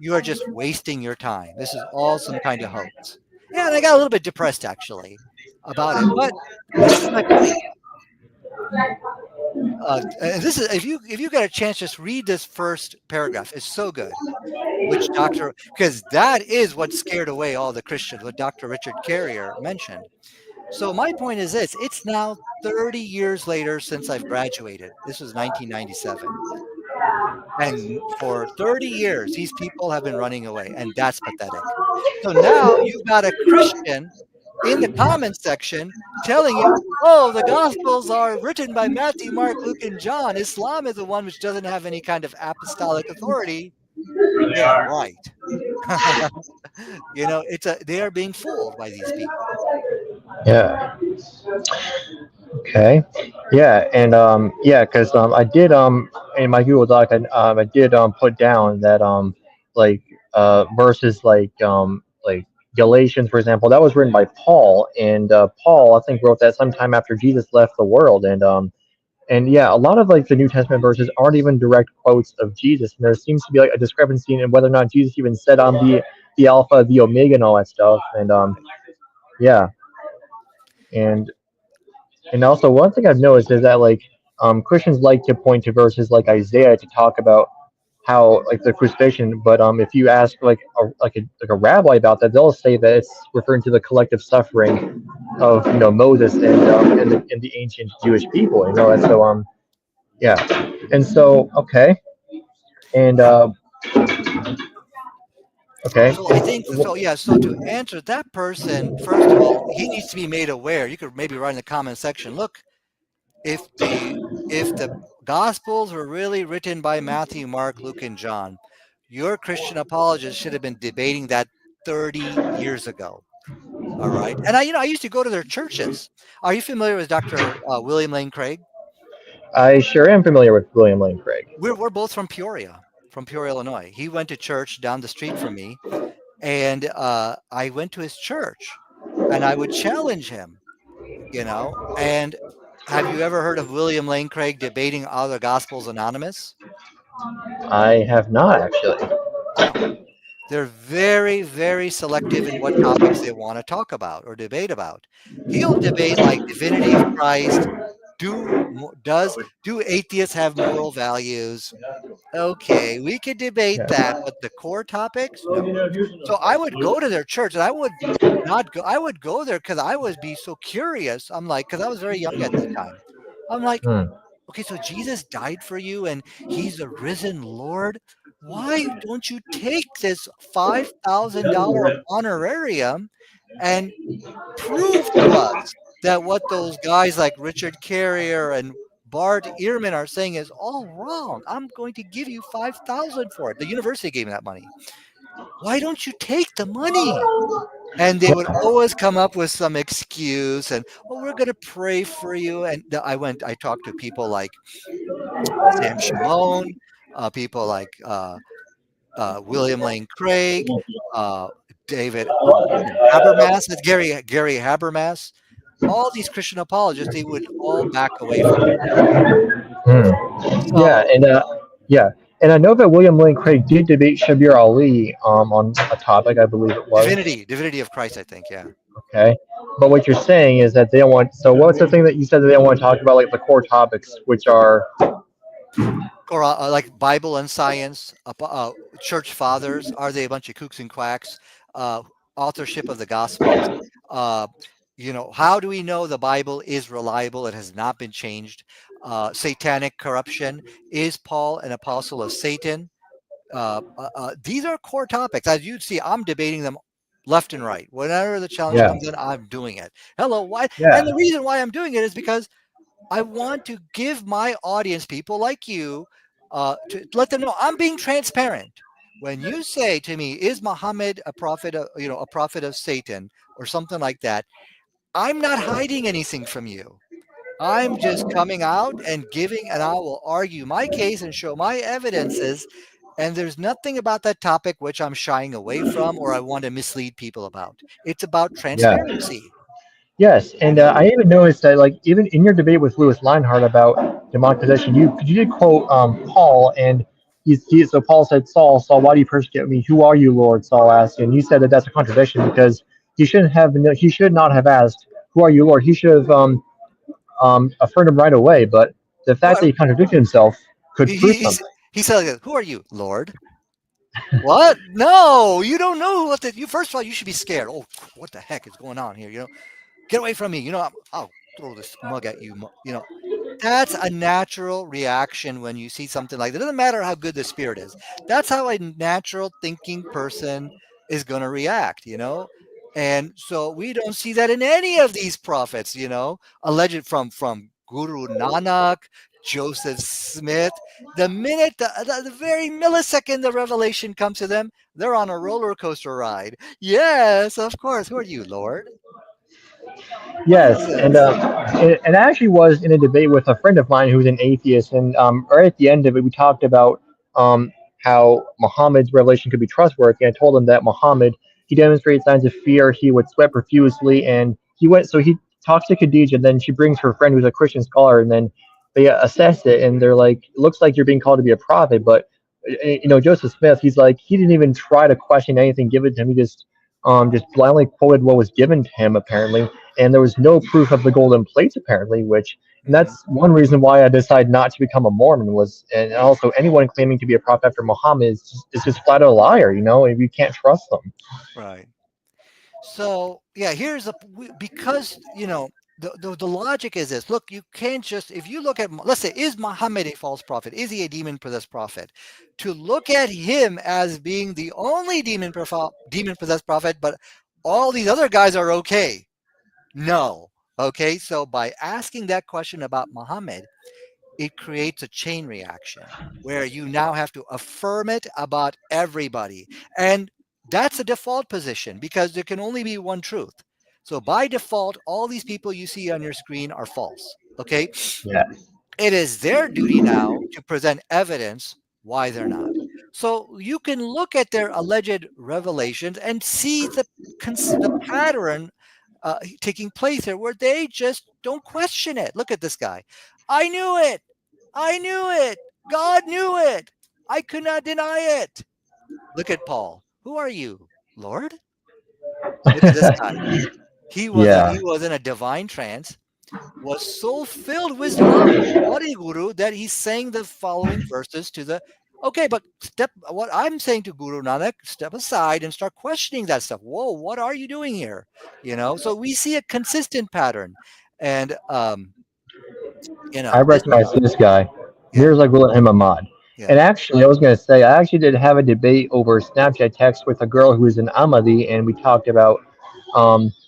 you are just wasting your time. This is all some kind of hoax. Yeah, and I got a little bit depressed actually about it. But this is my point. And this is if you get a chance, just read this first paragraph. It's so good. Which doctor? Because that is what scared away all the Christians. What Dr. Richard Carrier mentioned. So my point is this: it's now 30 years later since I've graduated. This was 1997. And for 30 years, these people have been running away, and that's pathetic. So now you've got a Christian in the comments section telling you, oh, the Gospels are written by Matthew, Mark, Luke, and John. Islam is the one which doesn't have any kind of apostolic authority. Yeah, right. They are being fooled by these people. Yeah. Okay. Yeah, and yeah, because I did in my Google Doc I did put down that like verses like Galatians, for example, that was written by Paul, and Paul I think wrote that sometime after Jesus left the world, and yeah, a lot of like the New Testament verses aren't even direct quotes of Jesus, and there seems to be like a discrepancy in whether or not Jesus even said the Alpha, the Omega, and all that stuff, and yeah, and And also, one thing I've noticed is that like Christians like to point to verses like Isaiah to talk about how like the crucifixion, but if you ask like a rabbi about that, they'll say that it's referring to the collective suffering of Moses and the ancient Jewish people. And so yeah, and so okay, and Yeah. okay, So I think so. Yeah. So to answer that person, first of all, he needs to be made aware. You could maybe write in the comment section. Look, if the if the Gospels were really written by Matthew, Mark, Luke, and John, your Christian apologists should have been debating that 30 years ago. All right. And I used to go to their churches. Are you familiar with Dr. William Lane Craig? I sure am familiar with William Lane Craig. We're both from Peoria, Illinois. He went to church down the street from me, and I went to his church, and I would challenge him. And have you ever heard of William Lane Craig debating other Gospels Anonymous? I have not actually. No. They're very, very selective in what topics they want to talk about or debate about. He'll debate like divinity of Christ. Do atheists have moral values? Okay, we could debate that, but the core topics, no. So I would go to their church, and I would not go. I would go there because I would be so curious. I'm like, because I was very young at that time. I'm like, Hmm. okay, so Jesus died for you, and He's a risen Lord. Why don't you take this $5,000 honorarium and prove to us that what those guys like Richard Carrier and Bart Ehrman are saying is all wrong? I'm going to give you 5,000 for it. The university gave me that money. Why don't you take the money? And they would always come up with some excuse and, oh, we're going to pray for you. And I talked to people like Sam Shimon, people like William Lane Craig, uh, David Habermas, that's Gary Habermas. All these Christian apologists, they would all back away from it. Hmm. Yeah, So and yeah, and I know that William Lane Craig did debate Shabir Ali on a topic, I believe it was. divinity of Christ, I think, yeah. Okay, but what you're saying is that they don't want. So what's the thing that you said that they don't want to talk about, like the core topics, which are Or like Bible and science, church fathers, are they a bunch of kooks and quacks? Uh, authorship of the Gospels. Uh, how do we know the Bible is reliable? It has not been changed. Satanic corruption. Is Paul an apostle of Satan? These are core topics. As you see, I'm debating them left and right. Whenever the challenge Yeah. comes in, I'm doing it. Hello, why? Yeah. And the reason why I'm doing it is because I want to give my audience, people like you, to let them know I'm being transparent. When you say to me, "Is Muhammad a prophet of, a prophet of Satan or something like that?" I'm not hiding anything from you. I'm just coming out and giving, and I will argue my case and show my evidences. And there's nothing about that topic which I'm shying away from or I want to mislead people about. It's about Yeah. transparency. Yes, and I even noticed that, like, even in your debate with Lewis Leinhardt about demonic possession, you did quote Paul, and so Paul said, "Saul, Saul, why do you persecute me? Who are you, Lord?" Saul asked, and you said that that's a contradiction because he should not have asked, "Who are you, Lord?" He should have affirmed him right away. But the fact that Well, he contradicted himself could he, prove he, something. he's, he said, "Who are you, Lord?" What? No, you don't know what you. First of all, you should be scared. Oh, what the heck is going on here? Get away from me. I'll throw this mug at you. That's a natural reaction when you see something like that. It doesn't matter how good the spirit is. That's how a natural thinking person is going to react. And so we don't see that in any of these prophets, alleged from Guru Nanak, Joseph Smith. The minute, the very millisecond the revelation comes to them, they're on a roller coaster ride. Yes, of course. Who are you, Lord? What is Yes, this? and I actually was in a debate with a friend of mine who's an atheist, and right at the end of it, we talked about um, how Muhammad's revelation could be trustworthy. I told him that Muhammad he demonstrated signs of fear. He would sweat profusely, and he talks to Khadijah, and then she brings her friend who's a Christian scholar, and then they assess it, and they're like, "It looks like you're being called to be a prophet," but Joseph Smith, he's like, he didn't even try to question anything given to him. He just blindly quoted what was given to him apparently, and there was no proof of the golden plates apparently, which and Mhm. that's one reason why I decided not to become a Mormon was, and also anyone claiming to be a prophet after Muhammad is just flat out a liar, and you can't trust them. Right. So yeah, because the logic is this. Look, you can't just if you look at let's say is Muhammad a false prophet? Is he a demon possessed prophet? To look at him as being the only demon possessed prophet, but all these other guys are okay. No. Okay, so by asking that question about Muhammad, it creates a chain reaction where you now have to affirm it about everybody. And that's a default position because there can only be one truth. So by default, all these people you see on your screen are false. Okay. Yeah, It is their duty now to present evidence why they're not. So you can look at their alleged revelations and see the pattern taking place here where they just don't question it. Look at this guy. I knew it. I knew it. God knew it. I could not deny it. Look at Paul. Who are you, Lord? Look at this guy. yeah. He was in a divine trance, was so filled with love for Guru that he sang the following verses to the okay, but what I'm saying to Guru Nanak, step aside and start questioning that stuff. Whoa, what are you doing here? So we see a consistent pattern. And I this is recognize this guy. yeah, Mirza Gulen Ahmad. yeah. And actually, I was going to say, I actually did have a debate over Snapchat text with a girl who is an Ahmadi, and we talked about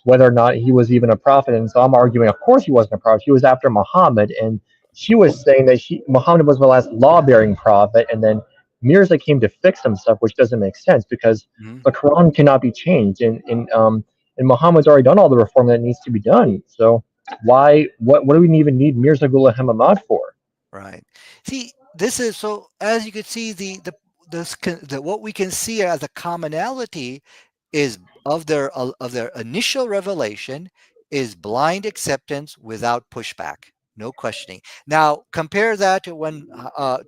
whether or not he was even a prophet. And so I'm arguing, of course, he wasn't a prophet. He was after Muhammad. And she was saying that Muhammad was the last law bearing prophet. And then Mirza came to fix some stuff, which doesn't make sense because Mhm. the Quran cannot be changed. And Muhammad's already done all the reform that needs to be done. So what do we even need Mirza Ghulam Ahmad for? Right. See, this is so as you can see the what we can see as a commonality is of their initial revelation is blind acceptance without pushback. no questioning. Now compare that to when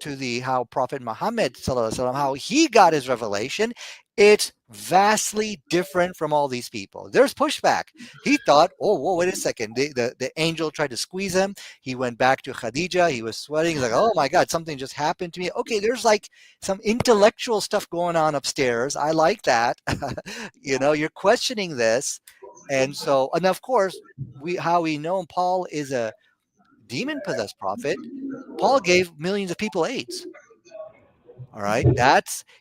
to the how Prophet Muhammad sallallahu alaihi wasallam, how he got his revelation. It's vastly different from all these people. There's pushback. He thought, oh, whoa, wait a second. The angel tried to squeeze him. He went back to Khadija. He was sweating. He's like, oh my God, something just happened to me. Okay, there's like some intellectual stuff going on upstairs. I like that. You're questioning this. And so, and of course, how we know Paul is a demon possessed prophet. Paul gave millions of people AIDS. All right.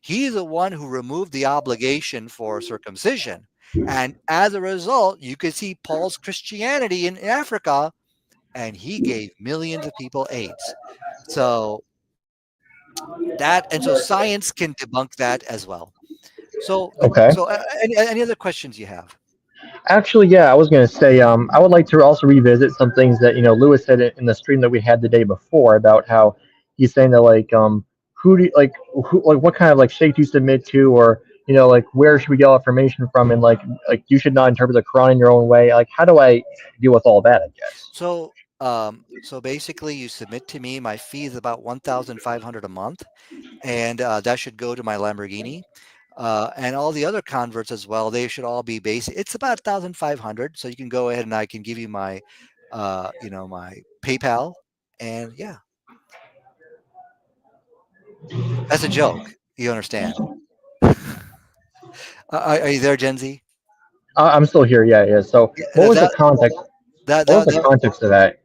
He's the one who removed the obligation for circumcision. And as a result, you could see Paul's Christianity in Africa, and he gave millions of people AIDS. So so science can debunk that as well. So Okay. any other questions you have? Actually, yeah, I was going to say, I would like to also revisit some things that Lewis said in the stream that we had the day before about how he's saying that like who do you, like what kind of like sheikh do you submit to, or like where should we get all information from, and like you should not interpret the Quran in your own way. Like how do I deal with all that? I guess. So basically, you submit to me. My fee is about 1,500 a month, and that should go to my Lamborghini. And all the other converts as well. They should all be basic. It's about 1,500. So you can go ahead and I can give you my PayPal, and yeah, that's a joke. You understand? Are you there, Gen Z? I'm still here. Yeah, yeah. So Yeah, what was the context? What was the that context of that?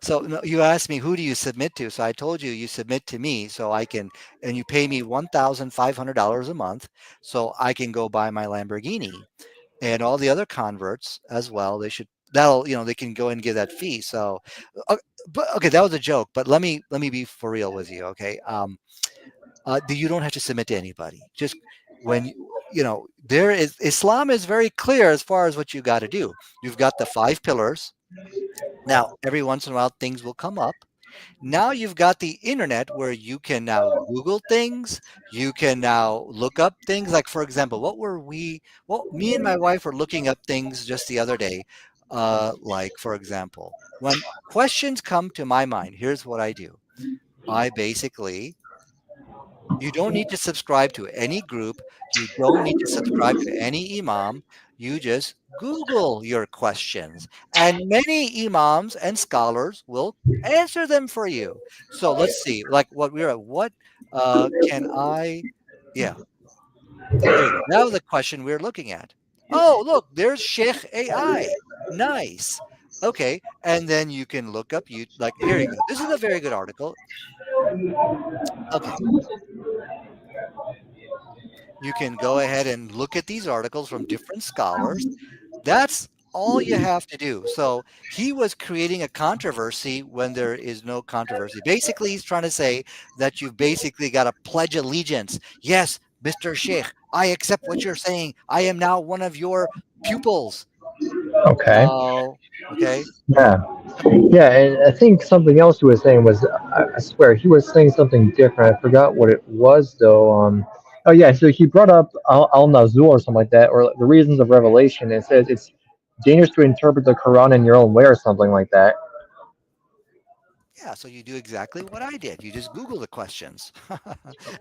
So no, you asked me who do you submit to? So I told you submit to me, so I can, and you pay me $1,500 a month, so I can go buy my Lamborghini, and all the other converts as well. They can go and give that fee. So, uh, but okay, that was a joke. But let me be for real with you, okay? You don't have to submit to anybody. Just when there is Islam is very clear as far as what you got to do. You've got the five pillars. Now, every once in a while, things will come up. Now you've got the internet where you can now Google things. You can now look up things. Like, for example, me and my wife were looking up things just the other day. Like, for example, when questions come to my mind, here's what I do. I basically You don't need to subscribe to any group. You don't need to subscribe to any imam. You just Google your questions, and many imams and scholars will answer them for you. So let's see, like what we're at. What can I? Yeah, there you go. That was the question we are looking at. Oh, look, there's Sheikh AI. Nice. Okay, and then you can look up you like here you go. This is a very good article. Okay, you can go ahead and look at these articles from different scholars. That's all you have to do. So he was creating a controversy when there is no controversy. Basically, he's trying to say that you've basically got to pledge allegiance. Yes, Mr. Sheikh, I accept what you're saying. I am now one of your pupils. Okay. No. Okay. Yeah. Yeah, and I think something else he was saying was, I swear, he was saying something different. I forgot what it was though. Oh yeah, so he brought up Al Nazul or something like that, or the reasons of revelation. It says it's dangerous to interpret the Quran in your own way or something like that. Yeah, so you do exactly what I did. You just Google the questions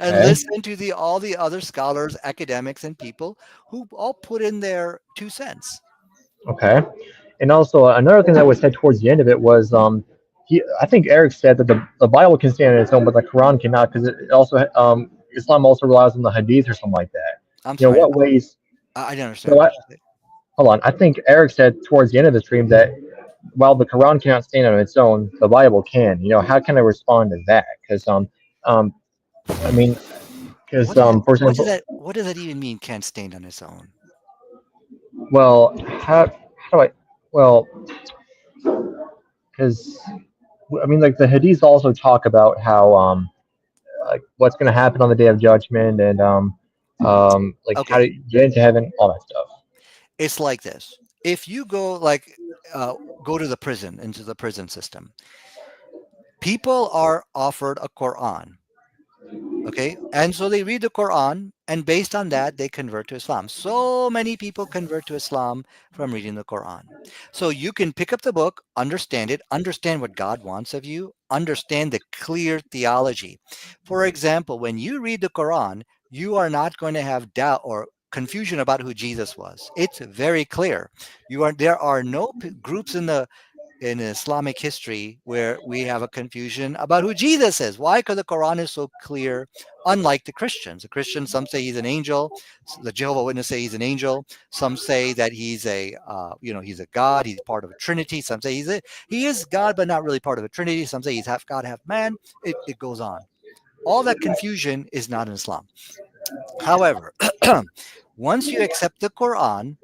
and Okay. listen to the all the other scholars, academics, and people who all put in their 2 cents. Okay. And also another thing that was said towards the end of it was, I think Eric said that the Bible can stand on its own, but the Quran cannot, because it also Islam also relies on the Hadith or something like that. I'm sorry, What ways? I didn't understand. So What I, did you say? hold on. I think Eric said towards the end of the stream that while the Quran cannot stand on its own, the Bible can. How can I respond to that? Because um, I mean, because for example, What does that even mean? Can't stand on its own. well, how do I? Well, because I mean, like the Hadiths also talk about how like what's going to happen on the day of judgment, and like how Okay, to get into heaven, all that stuff. it's like this. If you go like go to the prison into the prison system, people are offered a Quran. Okay. And so they read the Quran, and based on that, they convert to Islam. So many people convert to Islam from reading the Quran. So you can pick up the book, understand it, understand what God wants of you, understand the clear theology. For example, when you read the Quran, you are not going to have doubt or confusion about who Jesus was. It's very clear. There are no groups in Islamic history where we have a confusion about who Jesus is. Why? Because the Quran is so clear, unlike the Christians. The Christians, some say he's an angel. The Jehovah Witnesses say he's an angel. Some say that he's he's a God. He's part of a Trinity. Some say he is God, but not really part of a Trinity. Some say he's half God, half man. It goes on. All that confusion is not in Islam. However, once you accept the Quran,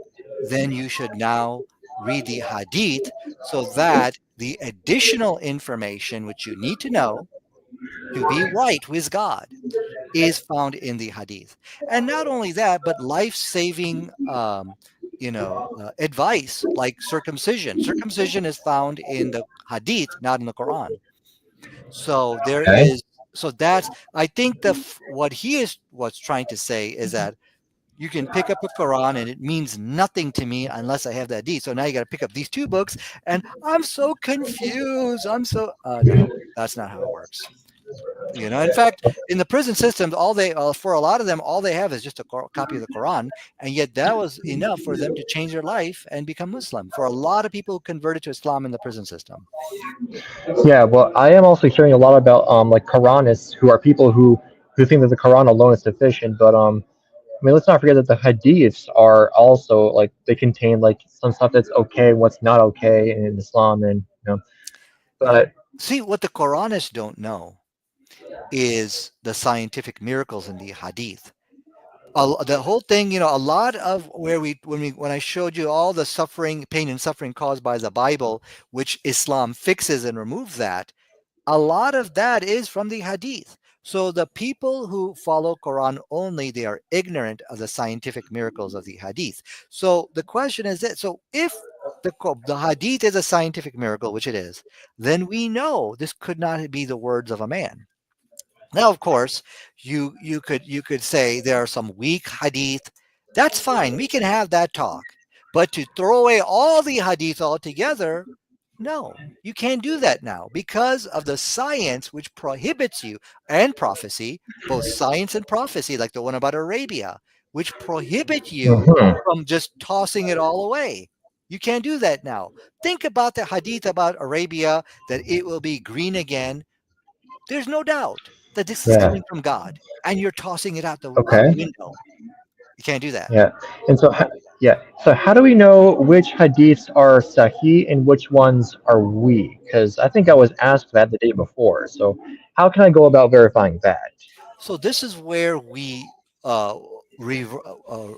then you should now read the Hadith so that the additional information which you need to know to be right with God is found in the Hadith. And not only that, but life-saving advice like circumcision. Circumcision is found in the Hadith, not in the Quran. So there Okay. is so that's I think what he is what's trying to say is that you can pick up a Quran and it means nothing to me unless I have that deed. So now you got to pick up these two books, and I'm so confused. I'm so no, that's not how it works. In fact, in the prison systems, all they for a lot of them, all they have is just a copy of the Quran, and yet that was enough for them to change their life and become Muslim. For a lot of people who converted to Islam in the prison system. Yeah, well, I am also hearing a lot about like Quranists who are people who think that the Quran alone is sufficient, but I mean, let's not forget that the hadiths are also like they contain like some stuff that's okay, what's not okay in Islam, and Well, but see what the Quranists don't know is the scientific miracles in the Hadith. The whole thing, a lot of where when I showed you all the suffering, pain and suffering caused by the Bible, which Islam fixes and removes that, a lot of that is from the Hadith. So the people who follow Quran only, they are ignorant of the scientific miracles of the Hadith. So the question is this: so if the Hadith is a scientific miracle, which it is, then we know this could not be the words of a man. Now, of course, you could say there are some weak hadith. That's fine. We can have that talk. But to throw away all the hadith altogether, no, you can't do that now because of the science which prohibits you and prophecy, both science and prophecy, like the one about Arabia, which prohibit you mhm, from just tossing it all away. You can't do that now. Think about the hadith about Arabia that it will be green again. There's no doubt that this is yeah, coming from God, and you're tossing it out the okay, window. You can't do that. yeah, and so yeah, so how do we know which hadiths are sahih and which ones are weak? Because I think I was asked that the day before. So how can I go about verifying that? So this is where we uh, rev- uh,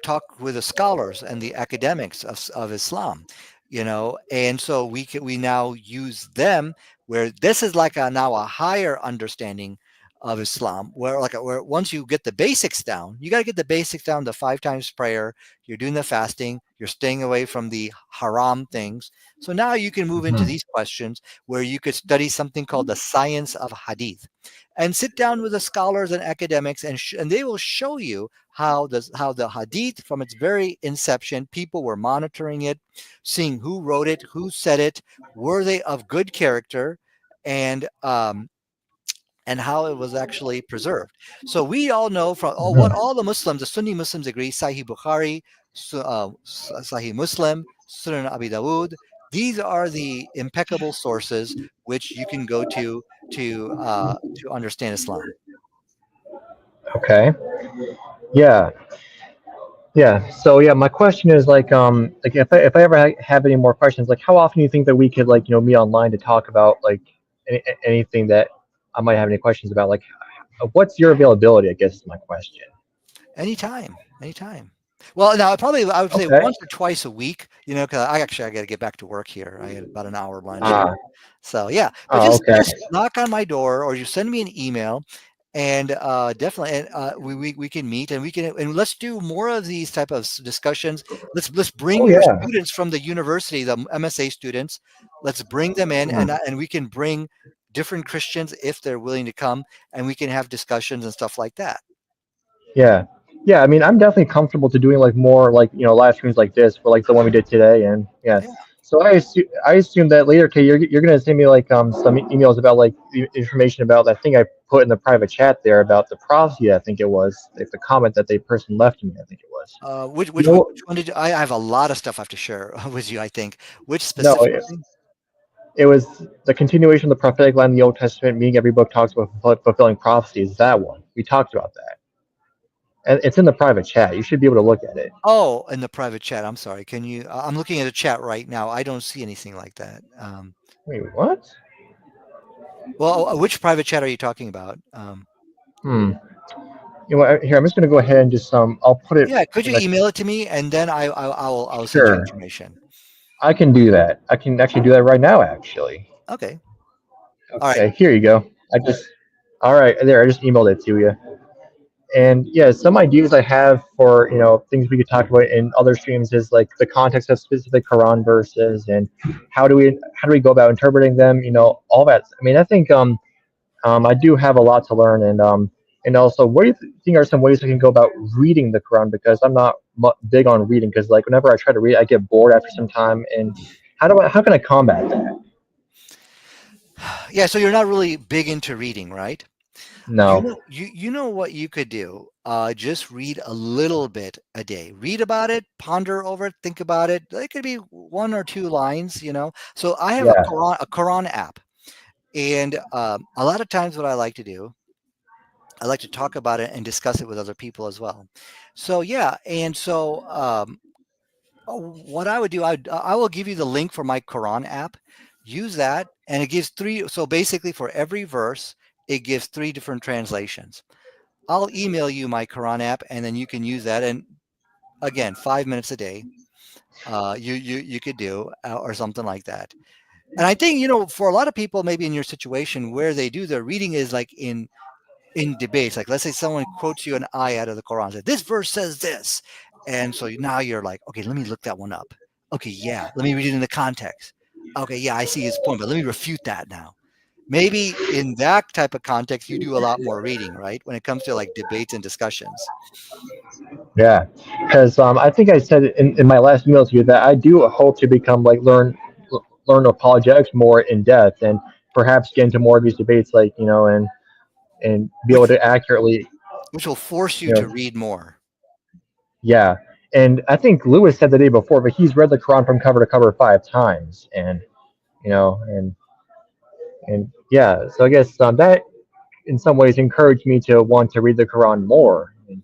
talk with the scholars and the academics of Islam, and so we now use them where this is like now a higher understanding of Islam, where once you get the basics down, you got to get the basics down: the 5 times prayer, you're doing the fasting, you're staying away from the haram things. So now you can move into Mhm. these questions where you could study something called the science of hadith and sit down with the scholars and academics, and they will show you how the hadith from its very inception, people were monitoring it, seeing who wrote it, who said it, were they of good character, and how it was actually preserved. So we all know from what Mhm. all the Sunni Muslims agree: Sahih Bukhari, Sahih Muslim, Sunan Abi Dawud. These are the impeccable sources which you can go to understand Islam. Okay. Yeah. Yeah. So yeah, my question is like if I ever have any more questions, like how often do you think that we could like meet online to talk about like anything that I might have any questions about? Like, what's your availability? I guess is my question. Anytime, anytime. Well, now I would say Okay. once or twice a week, because I got to get back to work here. I had about an hour lunch Ah. here. So yeah, but Okay. just knock on my door or you send me an email, and definitely, and we can meet, and let's do more of these type of discussions. Let's bring Oh your yeah. students from the university, the MSA students. Let's bring them in, Mm. and we can bring different Christians if they're willing to come, and we can have discussions and stuff like that. Yeah. Yeah, I mean, I'm definitely comfortable to doing like more like, live streams like this for like the one we did today. And yeah. Yeah. So I assume that later, okay, you're gonna send me like some emails about like the information about that thing I put in the private chat there about the prophecy. I think it was like the comment that the person left me. I think it was. You Which know, one did you, I have a lot of stuff I have to share with you, I think. Which no, it, specifically? it was the continuation of the prophetic line in the Old Testament, meaning every book talks about fulfilling prophecies. That one we talked about that, and it's in the private chat. You should be able to look at it. Oh, in the private chat. I'm sorry. Can you? I'm looking at a chat right now. I don't see anything like that. Wait, what? Well, which private chat are you talking about? Hmm. You know what? Here, I'm just gonna go ahead and just I'll put it Yeah, could in you the. email it to me, and then I'll send you Sure, information. I can do that. I can actually do that right now. Actually. Okay. All right. Okay, here you go. All right, there. I just emailed it to you. And yeah, some ideas I have for things we could talk about in other streams is like the context of specific Quran verses and how do we go about interpreting them. All that. I mean, I think I do have a lot to learn, and also, what do you think are some ways I can go about reading the Quran? Because I'm not big on reading. Because like whenever I try to read, I get bored after some time. And how can I combat that? Yeah. So you're not really big into reading, right? No. You know what you could do? Just read a little bit a day. Read about it, ponder over it, think about it. It could be one or two lines, you know. So I have Yeah. A Quran app, and a lot of times what I like to do, I like to talk about it and discuss it with other people as well. So yeah, and so what I would do, I will give you the link for my Quran app. Use that, and it gives three. So basically, for every verse, it gives three different translations. I'll email you my Quran app, and then you can use that. And again, 5 minutes a day, you could do or something like that. And I think for a lot of people, maybe in your situation, where they do their reading is like in debates. Like let's say someone quotes you an ayah out of the Quran, said this verse says this, and so now you're like, okay, let me look that one up. Okay, yeah, let me read it in the context. Okay, yeah, I see his point, but let me refute that now. Maybe in that type of context, you do a lot more reading, right? When it comes to like debates and discussions. Yeah, because I think I said in my last email to you that I do hope to become like learn apologetics more in depth and perhaps get into more of these debates, like and be able which to accurately, which will force you you to know, read more. yeah. And I think Lewis said the day before, but he's read the Quran from cover to cover 5 times, and and yeah. So I guess that in some ways encouraged me to want to read the Quran more, and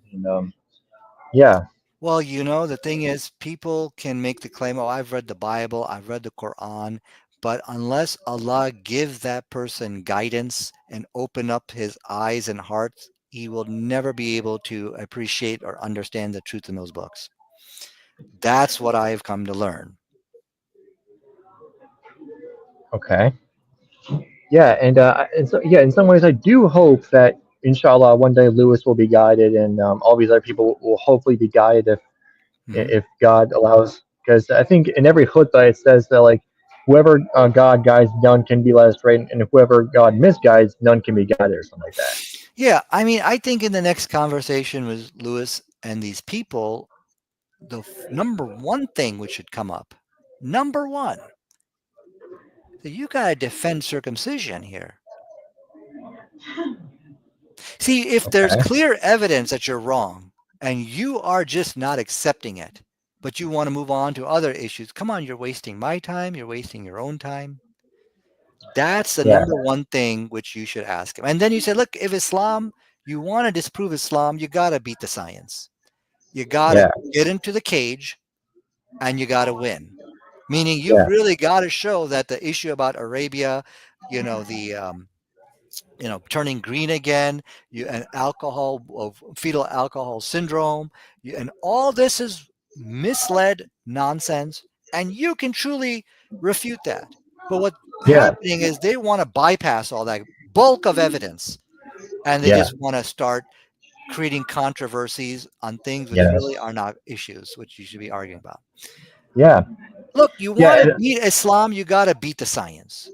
yeah, Well, the thing is, people can make the claim, oh, I've read the Bible, I've read the Quran, but unless Allah gives that person guidance and open up his eyes and hearts, he will never be able to appreciate or understand the truth in those books. That's what I've come to learn. okay. Yeah, and so yeah, in some ways, I do hope that inshallah one day Lewis will be guided, and all these other people will hopefully be guided Mhm. if God allows. Because I think in every khutbah it says that like whoever God guides, none can be led astray, and whoever God misguides, none can be guided, or something like that. Yeah, I mean, I think in the next conversation with Lewis and these people, the number one thing which should come up, number one, so you got to defend circumcision here. See, if there's Okay. clear evidence that you're wrong and you are just not accepting it, but you want to move on to other issues, come on, you're wasting my time, you're wasting your own time. That's the Yeah. number one thing which you should ask him. And then you say, look, if Islam, you want to disprove Islam, you got to beat the science. You got to Yeah. get into the cage and you got to win. Meaning you Yeah. really got to show that the issue about Arabia, the turning green again, and alcohol of fetal alcohol syndrome, and all this is misled nonsense, and you can truly refute that. But what's Yeah. happening is they want to bypass all that bulk of evidence, and they Yeah. just want to start creating controversies on things which really Yes. are not issues which you should be arguing about. Yeah. Look, you Yeah. want to beat Islam, you got to beat the science.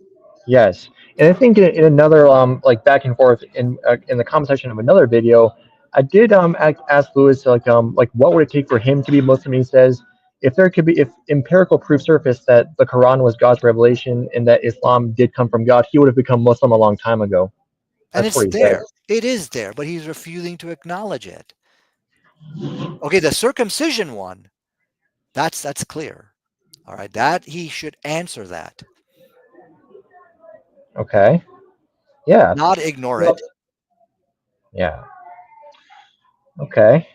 Yes. And I think in another like back and forth in the comment section of another video, I did ask Lewis like what would it take for him to be Muslim? He says if there could be if empirical proof surfaced that the Quran was God's revelation and that Islam did come from God, he would have become Muslim a long time ago. And That's it's what he said. there. It is there, but he's refusing to acknowledge it. Okay, the circumcision one, that's clear. All right, that he should answer that, Okay. Yeah. not ignore Well, it. yeah. Okay.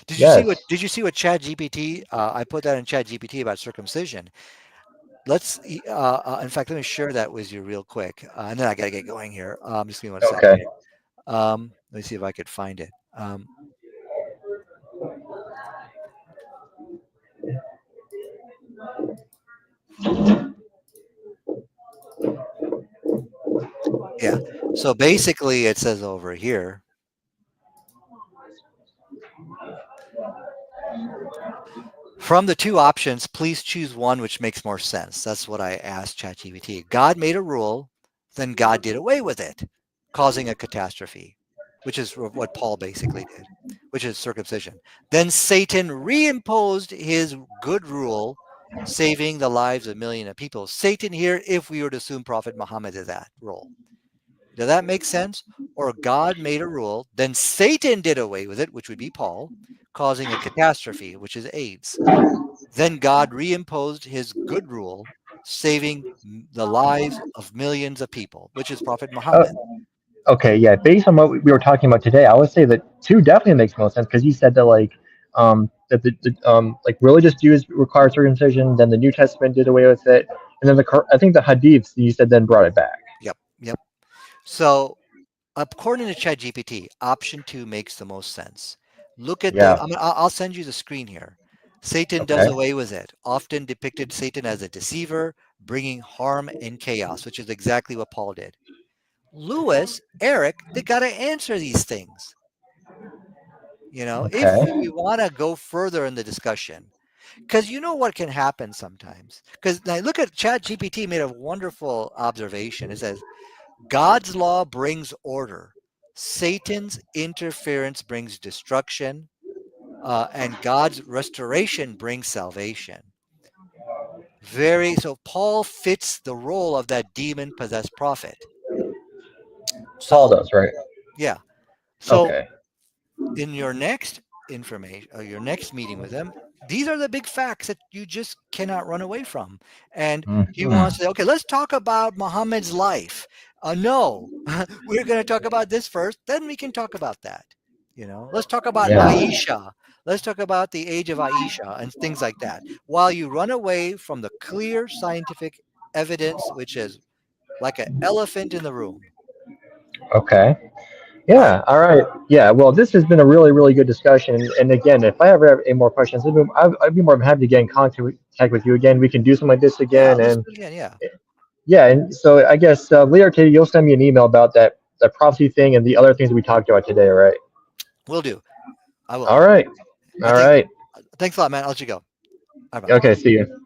Did you see what Yes. did you see what Chat GPT? I put that in Chat GPT about circumcision. In fact, let me share that with you real quick, and then I got to get going here. Just give me one second. Okay. Let me see if I could find it. Yeah. So basically, it says over here. From the two options, please choose one which makes more sense. That's what I asked ChatGPT. God made a rule, then God did away with it, causing a catastrophe, which is what Paul basically did, which is circumcision. Then Satan reimposed his good rule, saving the lives of millions of people. Satan here, if we were to assume Prophet Muhammad did that rule. Does that make sense? Or God made a rule, then Satan did away with it, which would be Paul, causing a catastrophe, which is AIDS. Then God reimposed his good rule, saving the lives of millions of people, which is Prophet Uh, Muhammad. okay. Yeah. Based on what we were talking about today, I would say that two definitely makes most sense because you said that that the like religious Jews require circumcision, then the New Testament did away with it, and then I think the Hadiths you said then brought it back. Yep, yep. So according to ChatGPT, option two makes the most sense. Look at the. Yeah. I'll send you the screen here. Satan does Okay. away with it. Often depicted Satan as a deceiver, bringing harm and chaos, which is exactly what Paul did. Lewis, Eric, they got to answer these things. If Okay. we want to go further in the discussion, because you know what can happen sometimes. Because now look at ChatGPT made a wonderful observation. It says God's law brings order, Satan's interference brings destruction, and God's restoration brings salvation. So Paul fits the role of that demon possessed prophet. Paul So does, right? yeah. So Okay. in your next information or your next meeting with them, these are the big facts that you just cannot run away from. And he wants to Hmm. say, okay, let's talk about Muhammad's life. No, we're going to talk about this first, then we can talk about that. Let's talk about Yeah. Aisha. Let's talk about the age of Aisha and things like that. While you run away from the clear scientific evidence, which is like an elephant in the room. Okay. All right. Yeah. All right. Yeah. Well, this has been a really, really good discussion. And again, if I ever have any more questions, I'd be more than happy to get in contact with you again. We can do something like this Yeah, again. let's And do it again. Yeah, yeah. And so I guess later today, you'll send me an email about that prophecy thing and the other things we talked about today, right? we'll do. I will. All right. I All think right. Thanks a lot, man. I'll let you go. Bye bye. Okay. See you.